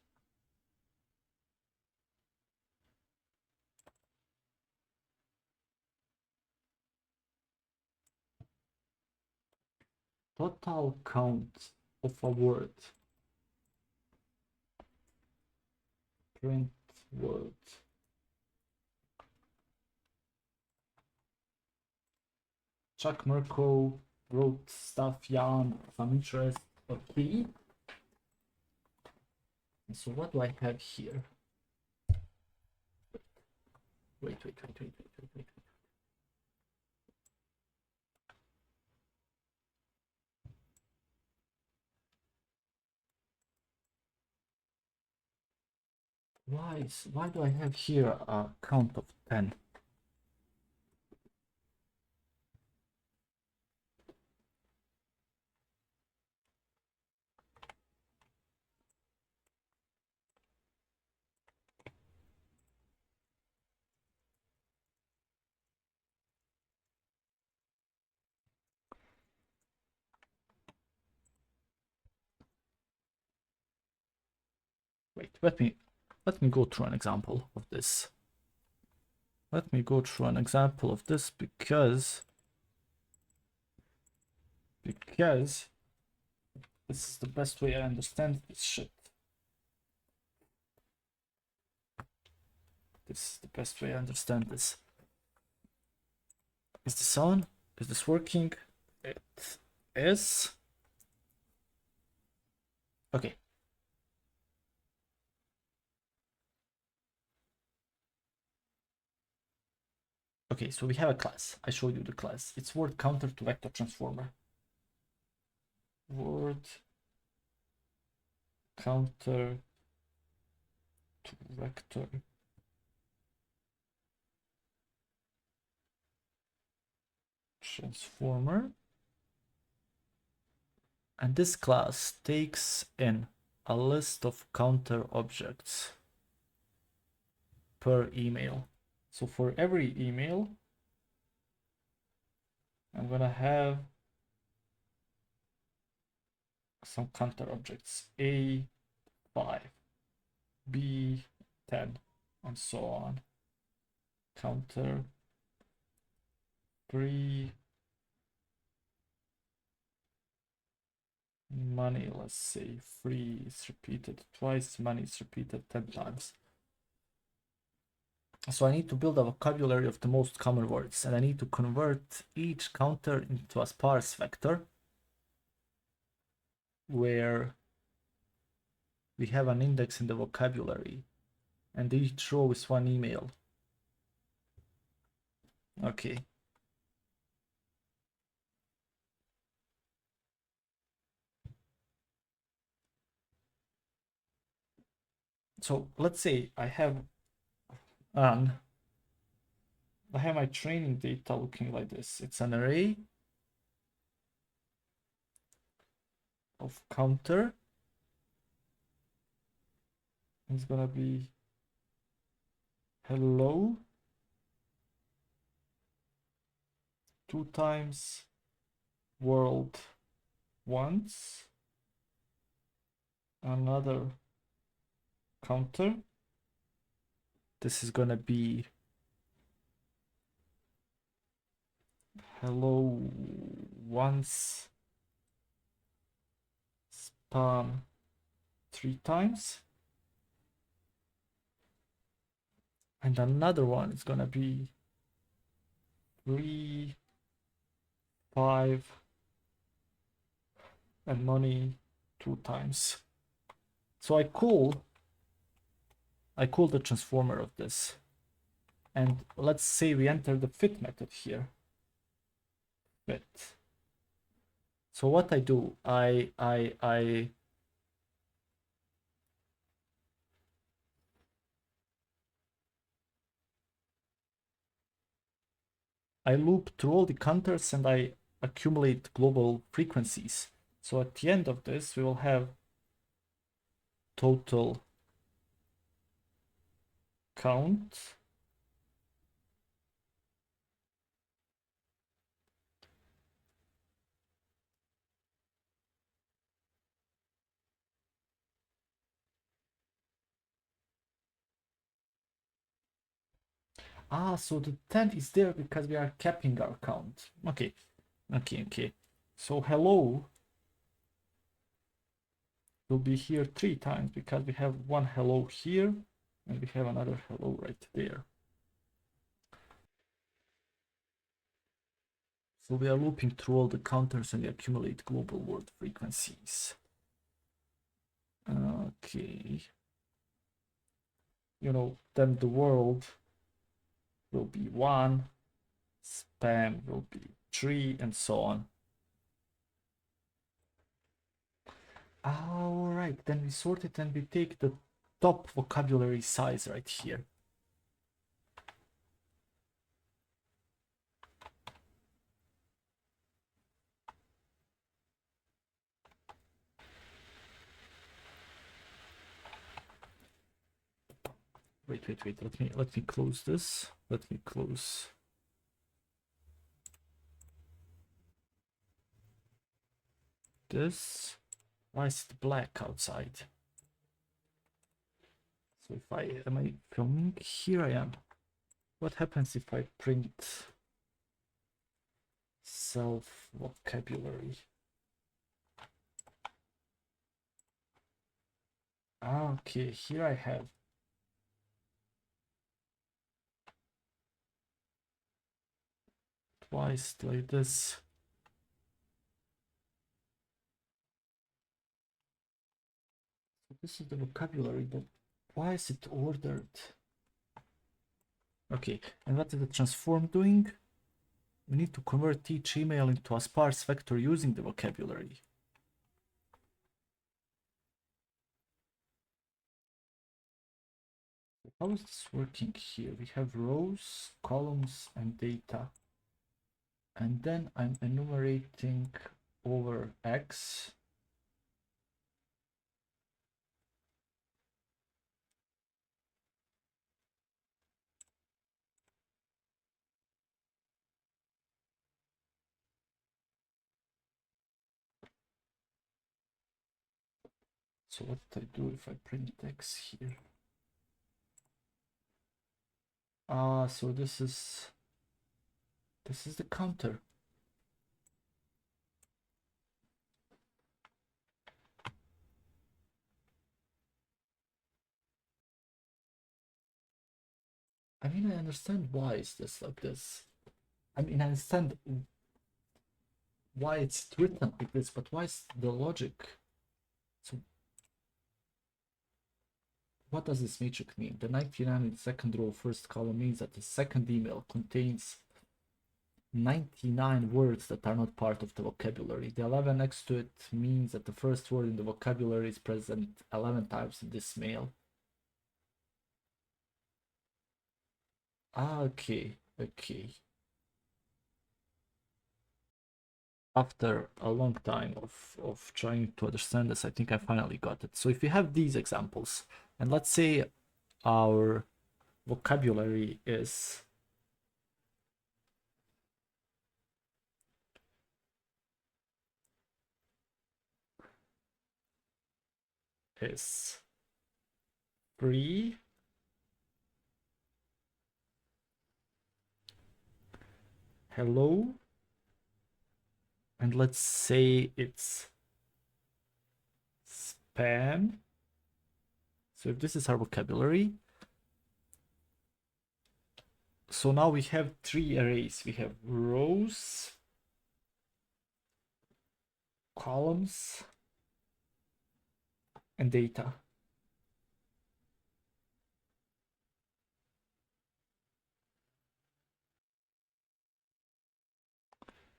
Speaker 1: Total count of a word. Print word. Chuck Merkle wrote stuff, yarn of some interest. Okay. So what do I have here? Wait. Why do I have here a count of 10? Wait, let me go through an example of this. Because this is the best way I understand this shit. this is the best way I understand this. Is this on? Is this working? It is. Okay. Okay, so we have a class. I showed you the class. It's word counter to vector transformer. Word counter to vector transformer. And this class takes in a list of counter objects per email. So for every email, I'm gonna have some counter objects, A5, B10, and so on. Counter 3, money, let's say free is repeated twice, money is repeated 10 times. So I need to build a vocabulary of the most common words, and I need to convert each counter into a sparse vector where we have an index in the vocabulary and each row is one email. Okay. So let's say I have my training data looking like this. It's an array of counter. It's gonna be hello 2 times, world once, another counter. This is gonna be hello once, span 3 times, and another one is gonna be 3, 5, and money 2 times. So I call the transformer of this, and let's say we enter the fit method here. Fit. So what I do, I loop through all the counters and I accumulate global frequencies. So at the end of this, we will have total count so the 10 is there because we are capping our count. Okay. So hello will be here 3 times because we have one hello here and we have another hello right there. So we are looping through all the counters and we accumulate global word frequencies. Okay. Then the world will be 1, spam will be 3, and so on. All right, then we sort it and we take the top vocabulary size right here. Wait. Let me close this. Let me close this. Why is it black outside? So if am I filming? Here I am. What happens if I print self vocabulary? Okay, here I have why is it like this? So this is the vocabulary, but why is it ordered? Okay, and what is the transform doing? We need to convert each email into a sparse vector using the vocabulary. How is this working here? We have rows, columns, and data. And then I'm enumerating over X. So what did I do if I print X here? So this is the counter. I mean, I understand why is this like this. I mean, I understand why it's written like this, but why is the logic? So what does this matrix mean? The 99 in the second row, first column means that the second email contains 99 words that are not part of the vocabulary. The 11 next to it means that the first word in the vocabulary is present 11 times in this mail. Okay. After a long time of trying to understand this, I think I finally got it. So if we have these examples, and let's say our vocabulary is free, hello, and let's say it's spam. So if this is our vocabulary, so now we have three arrays. We have rows, columns, and data.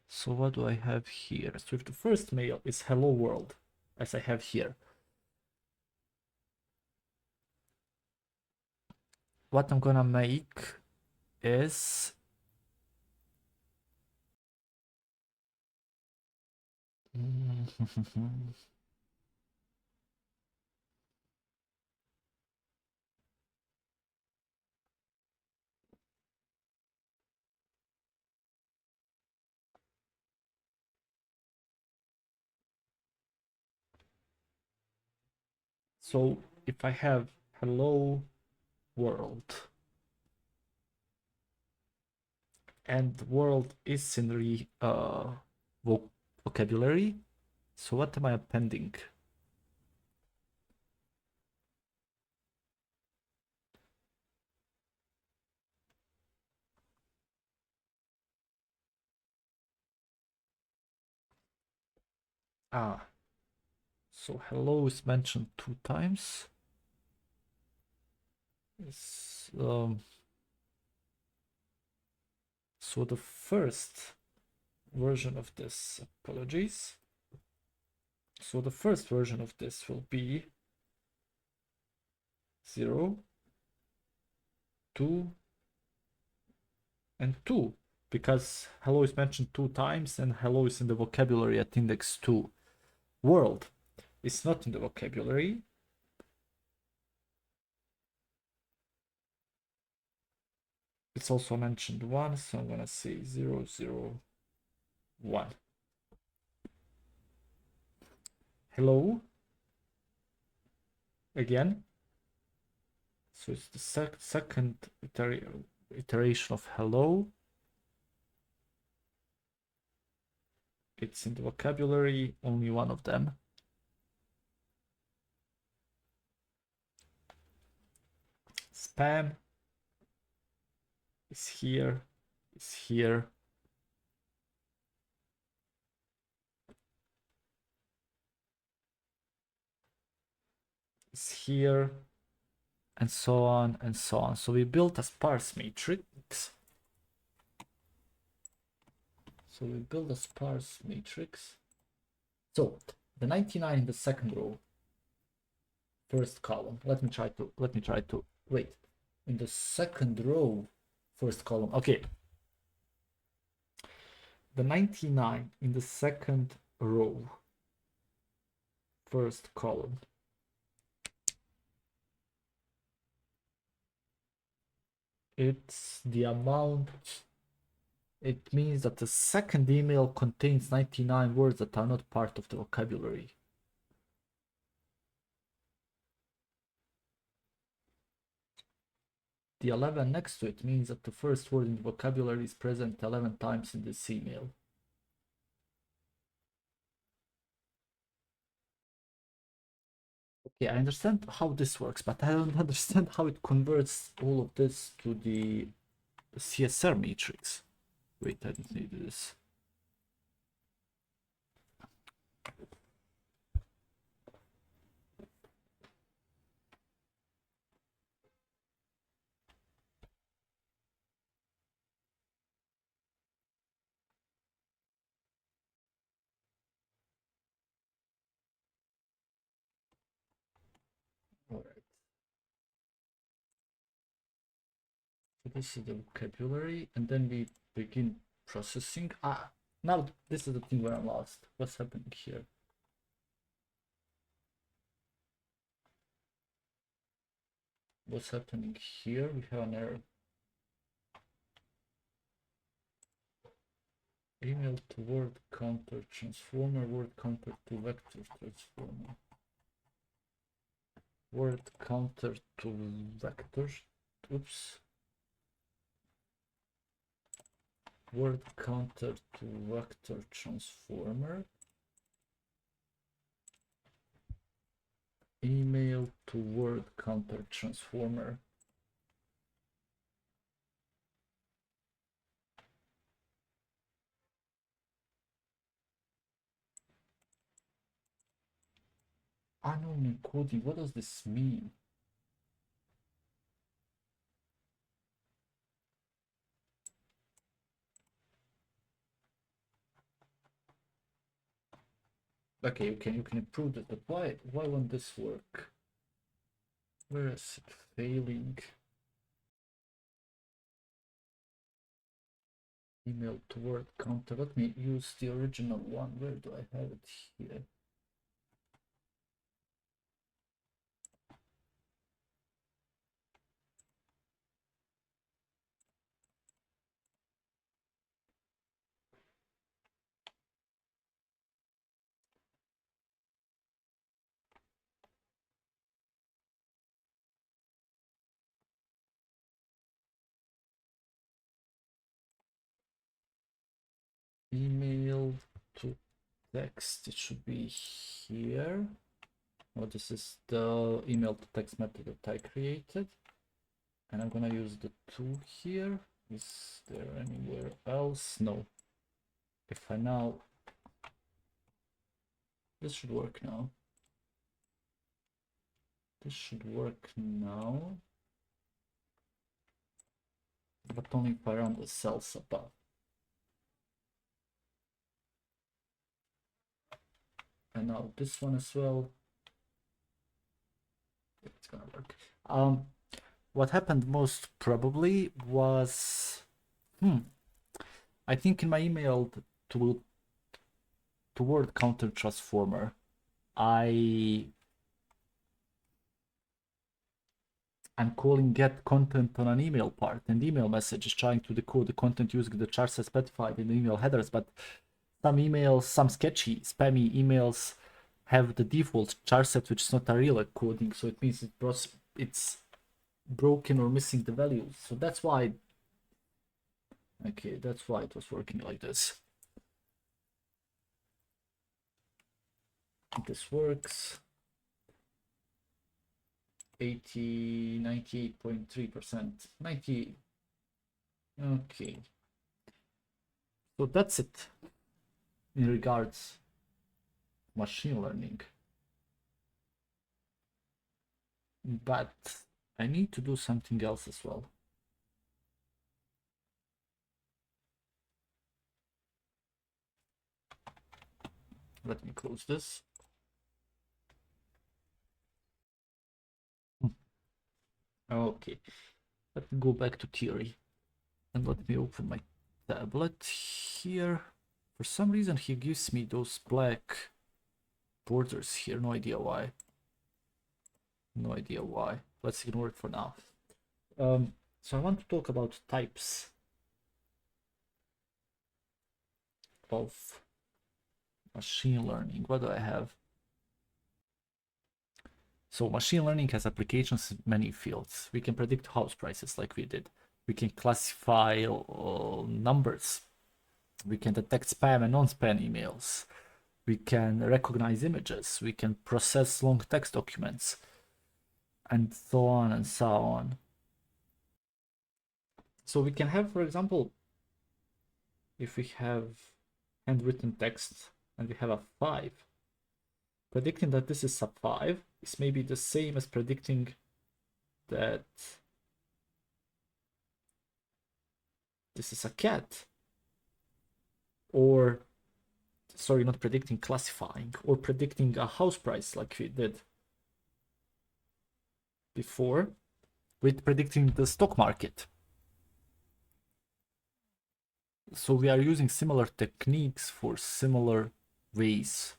Speaker 1: So what do I have here? So if the first mail is hello world, as I have here, what I'm gonna make is so if I have hello world and world is in the vocabulary, so what am I appending? So hello is mentioned 2 times. So the first version of this, apologies. So the first version of this will be 0, 2, and 2, because hello is mentioned 2 times and hello is in the vocabulary at index 2. World is not in the vocabulary. It's also mentioned 1, so I'm gonna say 0, 0, 1. Hello again. So it's the second iteration of hello. It's in the vocabulary, only one of them. Spam is here, is here, and so on and so on. So we built a sparse matrix. So the 99 in the second row, first column. Let me try to wait. In the second row, first column. Okay. The 99 in the second row, first column. It's the amount. It means that the second email contains 99 words that are not part of the vocabulary. The 11 next to it means that the first word in the vocabulary is present 11 times in this email. Okay, I understand how this works, but I don't understand how it converts all of this to the CSR matrix. Wait, I don't need this. All right. So this is the vocabulary, and then we begin processing. Now this is the thing where I'm lost. What's happening here? What's happening here? We have an error. Email to word counter transformer, word counter to vector transformer. Word counter to vector. Oops. Word counter to vector transformer. Email to word counter transformer. Unknown encoding, what does this mean? Okay, you can improve it, but why won't this work? Where is it failing? Email to word counter. Let me use the original one. Where do I have it here? Email to text. It should be here. Oh, this is the email to text method that I created. And I'm gonna use the 2 here. Is there anywhere else? No. If I now, this should work now. This should work now. But only if I run the cells above. And now this one as well. It's gonna work. What happened most probably was, I think in my email to word counter transformer, I'm calling get content on an email part, and email message is trying to decode the content using the char set specified in the email headers, but some emails, some sketchy, spammy emails have the default char set, which is not a real encoding, so it means it's broken or missing the values. So that's why, okay, that's why it was working like this. This works. 98.3%. 90. Okay. So that's it in regards machine learning. but I need to do something else as well. Let me close this. Okay, let me go back to theory and let me open my tablet here. For some reason he gives me those black borders here, no idea why. No idea why. Let's ignore it for now. So I want to talk about types of machine learning. What do I have? So machine learning has applications in many fields. We can predict house prices like we did. We can classify numbers. We can detect spam and non-spam emails. We can recognize images. We can process long text documents, and so on and so on. So we can have, for example, if we have handwritten text and we have a 5, predicting that this is a 5 is maybe the same as predicting that this is a cat. Or, sorry, not predicting, classifying, or predicting a house price like we did before with predicting the stock market. So we are using similar techniques for similar ways,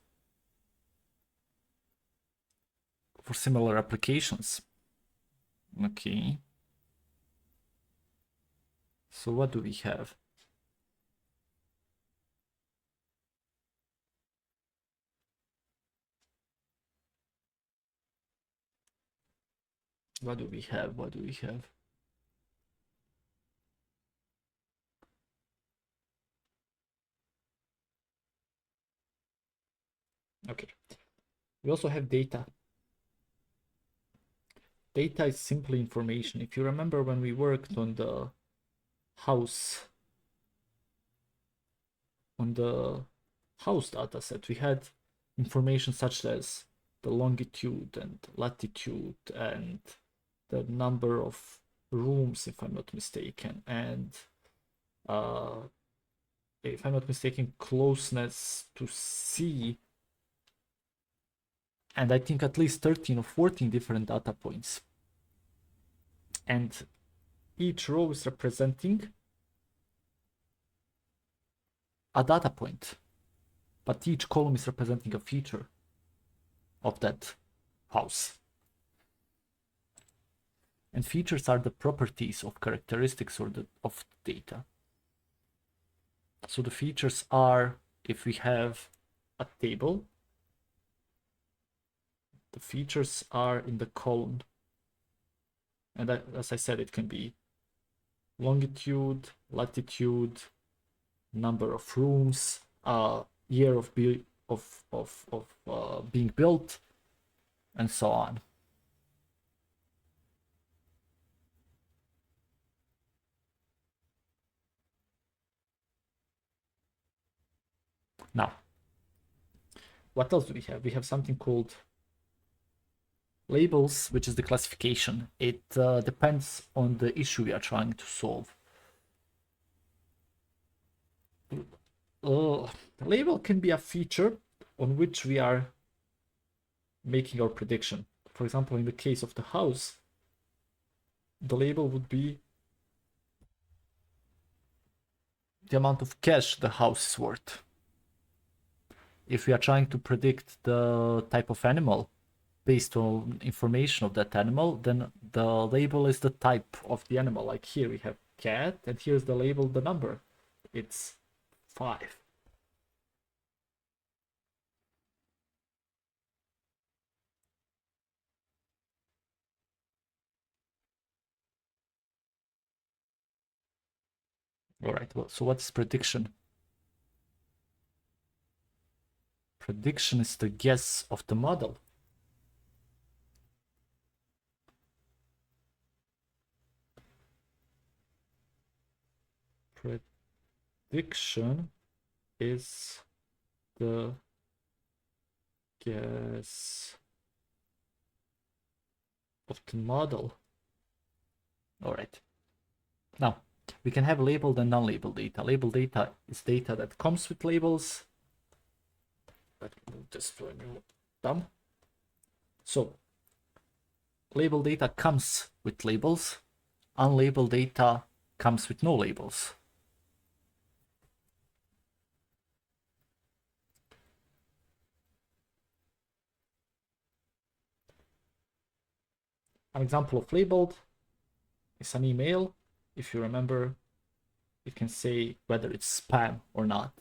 Speaker 1: for similar applications. Okay. So what do we have? What do we have? What do we have? Okay. We also have data. Data is simply information. If you remember when we worked on the house, data set, we had information such as the longitude and latitude and the number of rooms, if I'm not mistaken, and if I'm not mistaken, closeness to sea, and I think at least 13 or 14 different data points. And each row is representing a data point, but each column is representing a feature of that house. And features are the properties of characteristics of data. So the features are, if we have a table, the features are in the column. And that, as I said, it can be longitude, latitude, number of rooms, year of being built, and so on. Now, what else do we have? We have something called labels, which is the classification. It depends on the issue we are trying to solve. The label can be a feature on which we are making our prediction. For example, in the case of the house, the label would be the amount of cash the house is worth. If we are trying to predict the type of animal based on information of that animal, then the label is the type of the animal. Like here we have cat, and here's the label, the number. It's 5. All right, well, so what's prediction? Prediction is the guess of the model. Prediction is the guess of the model. All right. Now, we can have labeled and non-labeled data. Labeled data is data that comes with labels. Let me move this to a new thumb. So, labeled data comes with labels. Unlabeled data comes with no labels. An example of labeled is an email. If you remember, it can say whether it's spam or not.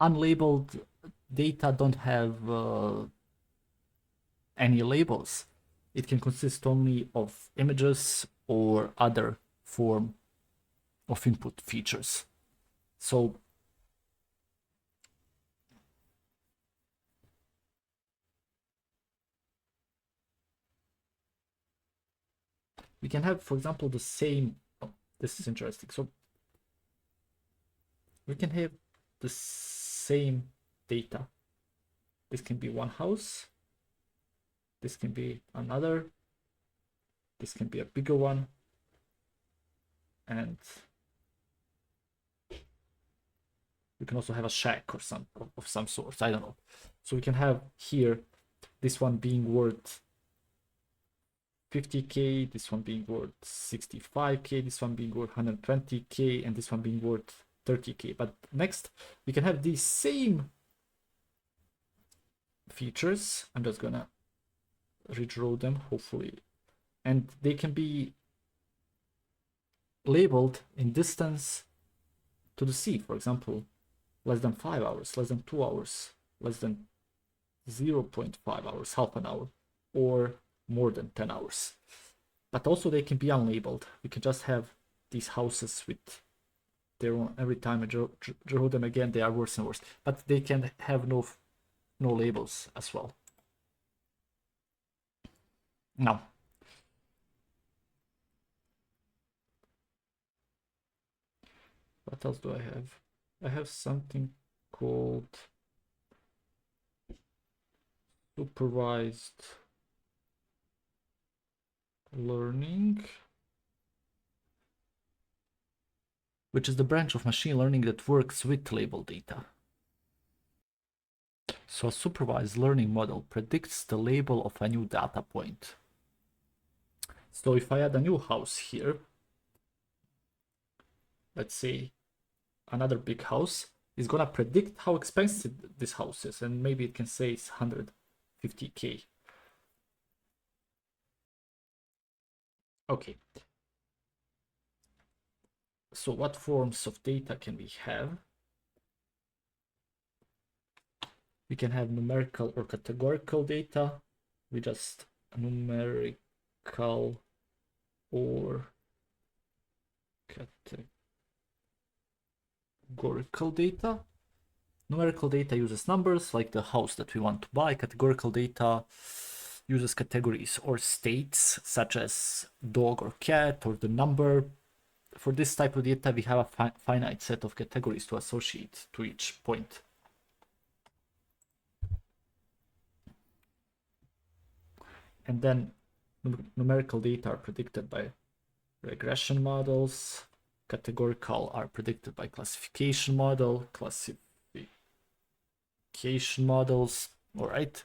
Speaker 1: Unlabeled data don't have any labels. It can consist only of images or other form of input features. So we can have, for example, the same, this is interesting. So we can have the same data. This can be one house. This can be another. This can be a bigger one. And you can also have a shack or of some sort. I don't know. So we can have here this one being worth 50k, this one being worth 65k, this one being worth 120k, and this one being worth 30k. But next, we can have these same features. I'm just gonna redraw them, hopefully. And they can be labeled in distance to the sea, for example, less than 5 hours, less than 2 hours, less than 0.5 hours, half an hour, or more than 10 hours. But also they can be unlabeled. We can just have these houses with their own, every time I draw them again, they are worse and worse. But they can have no labels as well. Now, what else do I have? I have something called supervised learning, which is the branch of machine learning that works with labeled data. So a supervised learning model predicts the label of a new data point. So if I add a new house here, let's say another big house, is gonna predict how expensive this house is, and maybe it can say it's 150k. Okay. So what forms of data can we have? We can have numerical or categorical data. We just numerical or categorical data. Numerical data uses numbers like the house that we want to buy. Categorical data uses categories or states such as dog or cat or the number. For this type of data, we have a finite set of categories to associate to each point. And then numerical data are predicted by regression models. Categorical are predicted by classification models. All right.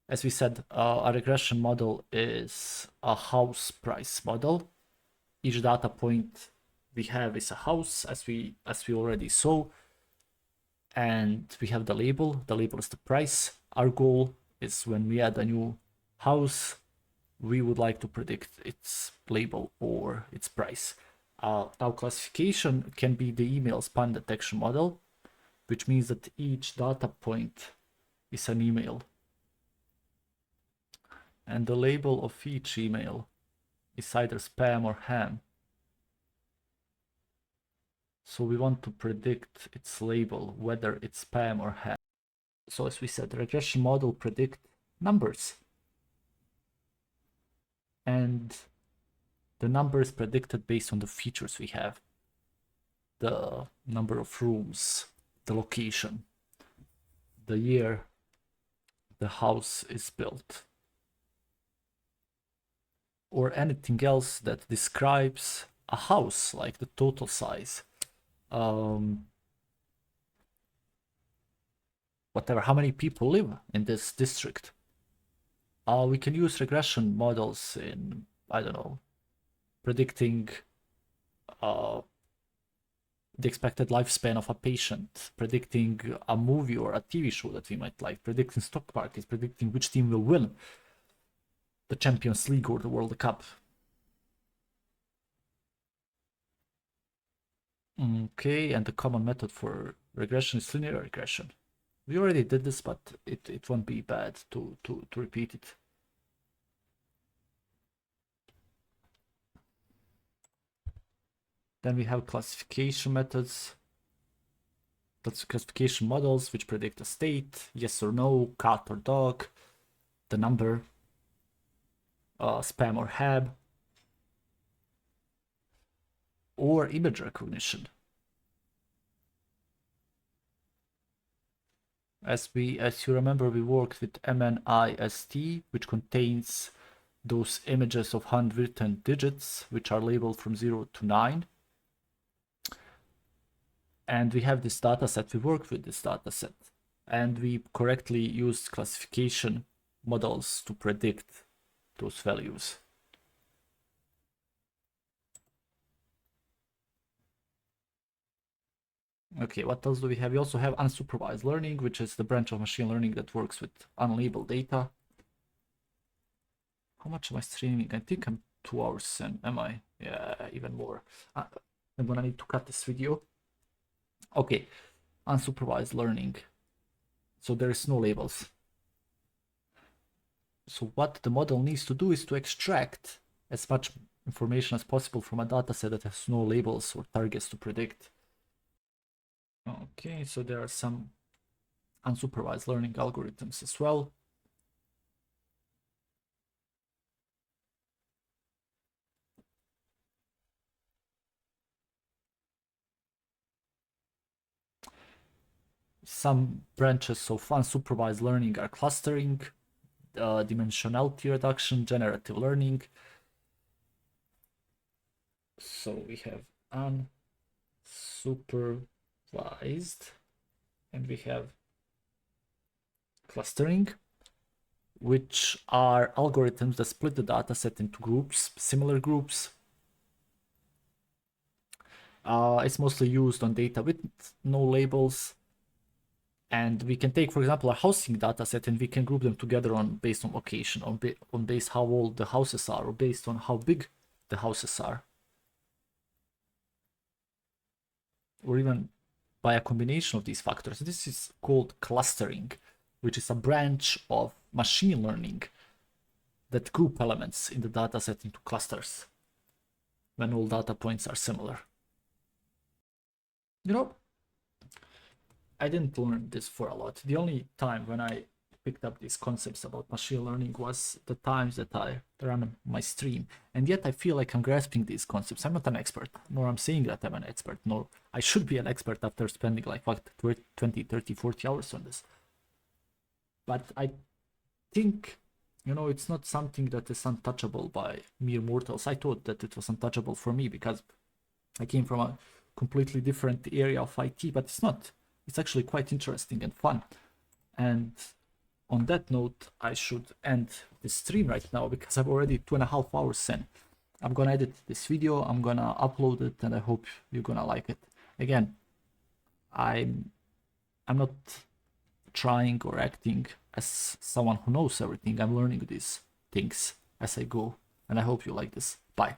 Speaker 1: As we said, a regression model is a house price model. Each data point we have is a house, as we already saw, and we have the label. The label is the price. Our goal is when we add a new house, we would like to predict its label or its price. Now classification can be the email spam detection model, which means that each data point is an email. And the label of each email is either spam or ham. So we want to predict its label, whether it's spam or ham. So as we said, the regression model predict numbers. And the number is predicted based on the features we have. The number of rooms, the location, the year the house is built, or anything else that describes a house, like the total size, whatever, how many people live in this district. We can use regression models in, I don't know, predicting the expected lifespan of a patient, predicting a movie or a TV show that we might like, predicting stock markets, predicting which team will win the Champions League or the World Cup. Okay, and the common method for regression is linear regression. We already did this, but it won't be bad to repeat it. Then we have classification methods. That's classification models which predict a state, yes or no, cat or dog, the number, spam or hab, or image recognition. As you remember, we worked with MNIST, which contains those images of handwritten digits, which are labeled from 0 to 9. And we have this data set, we worked with this data set, and we correctly used classification models to predict those values. Okay, what else do we have? We also have unsupervised learning, which is the branch of machine learning that works with unlabeled data. How much am I streaming? I think I'm 2 hours in. Am I? Yeah, even more. I'm gonna need to cut this video. Okay, unsupervised learning. So there is no labels. So what the model needs to do is to extract as much information as possible from a data set that has no labels or targets to predict. Okay, so there are some unsupervised learning algorithms as well. Some branches of unsupervised learning are clustering, dimensionality reduction, generative learning. So we have unsupervised and we have clustering, which are algorithms that split the data set into groups, similar groups. It's mostly used on data with no labels. And we can take, for example, a housing data set and we can group them together based on location, on base how old the houses are, or based on how big the houses are. Or even by a combination of these factors. This is called clustering, which is a branch of machine learning that group elements in the data set into clusters when all data points are similar. You know, I didn't learn this for a lot. The only time when I picked up these concepts about machine learning was the times that I ran my stream. And yet I feel like I'm grasping these concepts. I'm not an expert, nor I'm saying that I'm an expert, nor I should be an expert after spending like what, 20, 30, 40 hours on this. But I think, you know, it's not something that is untouchable by mere mortals. I thought that it was untouchable for me because I came from a completely different area of IT, but it's not. It's actually quite interesting and fun. And on that note, I should end the stream right now because I'm already 2.5 hours in. I'm gonna edit this video, I'm gonna upload it, and I hope you're gonna like it. Again, I'm not trying or acting as someone who knows everything. I'm learning these things as I go, and I hope you like this. Bye.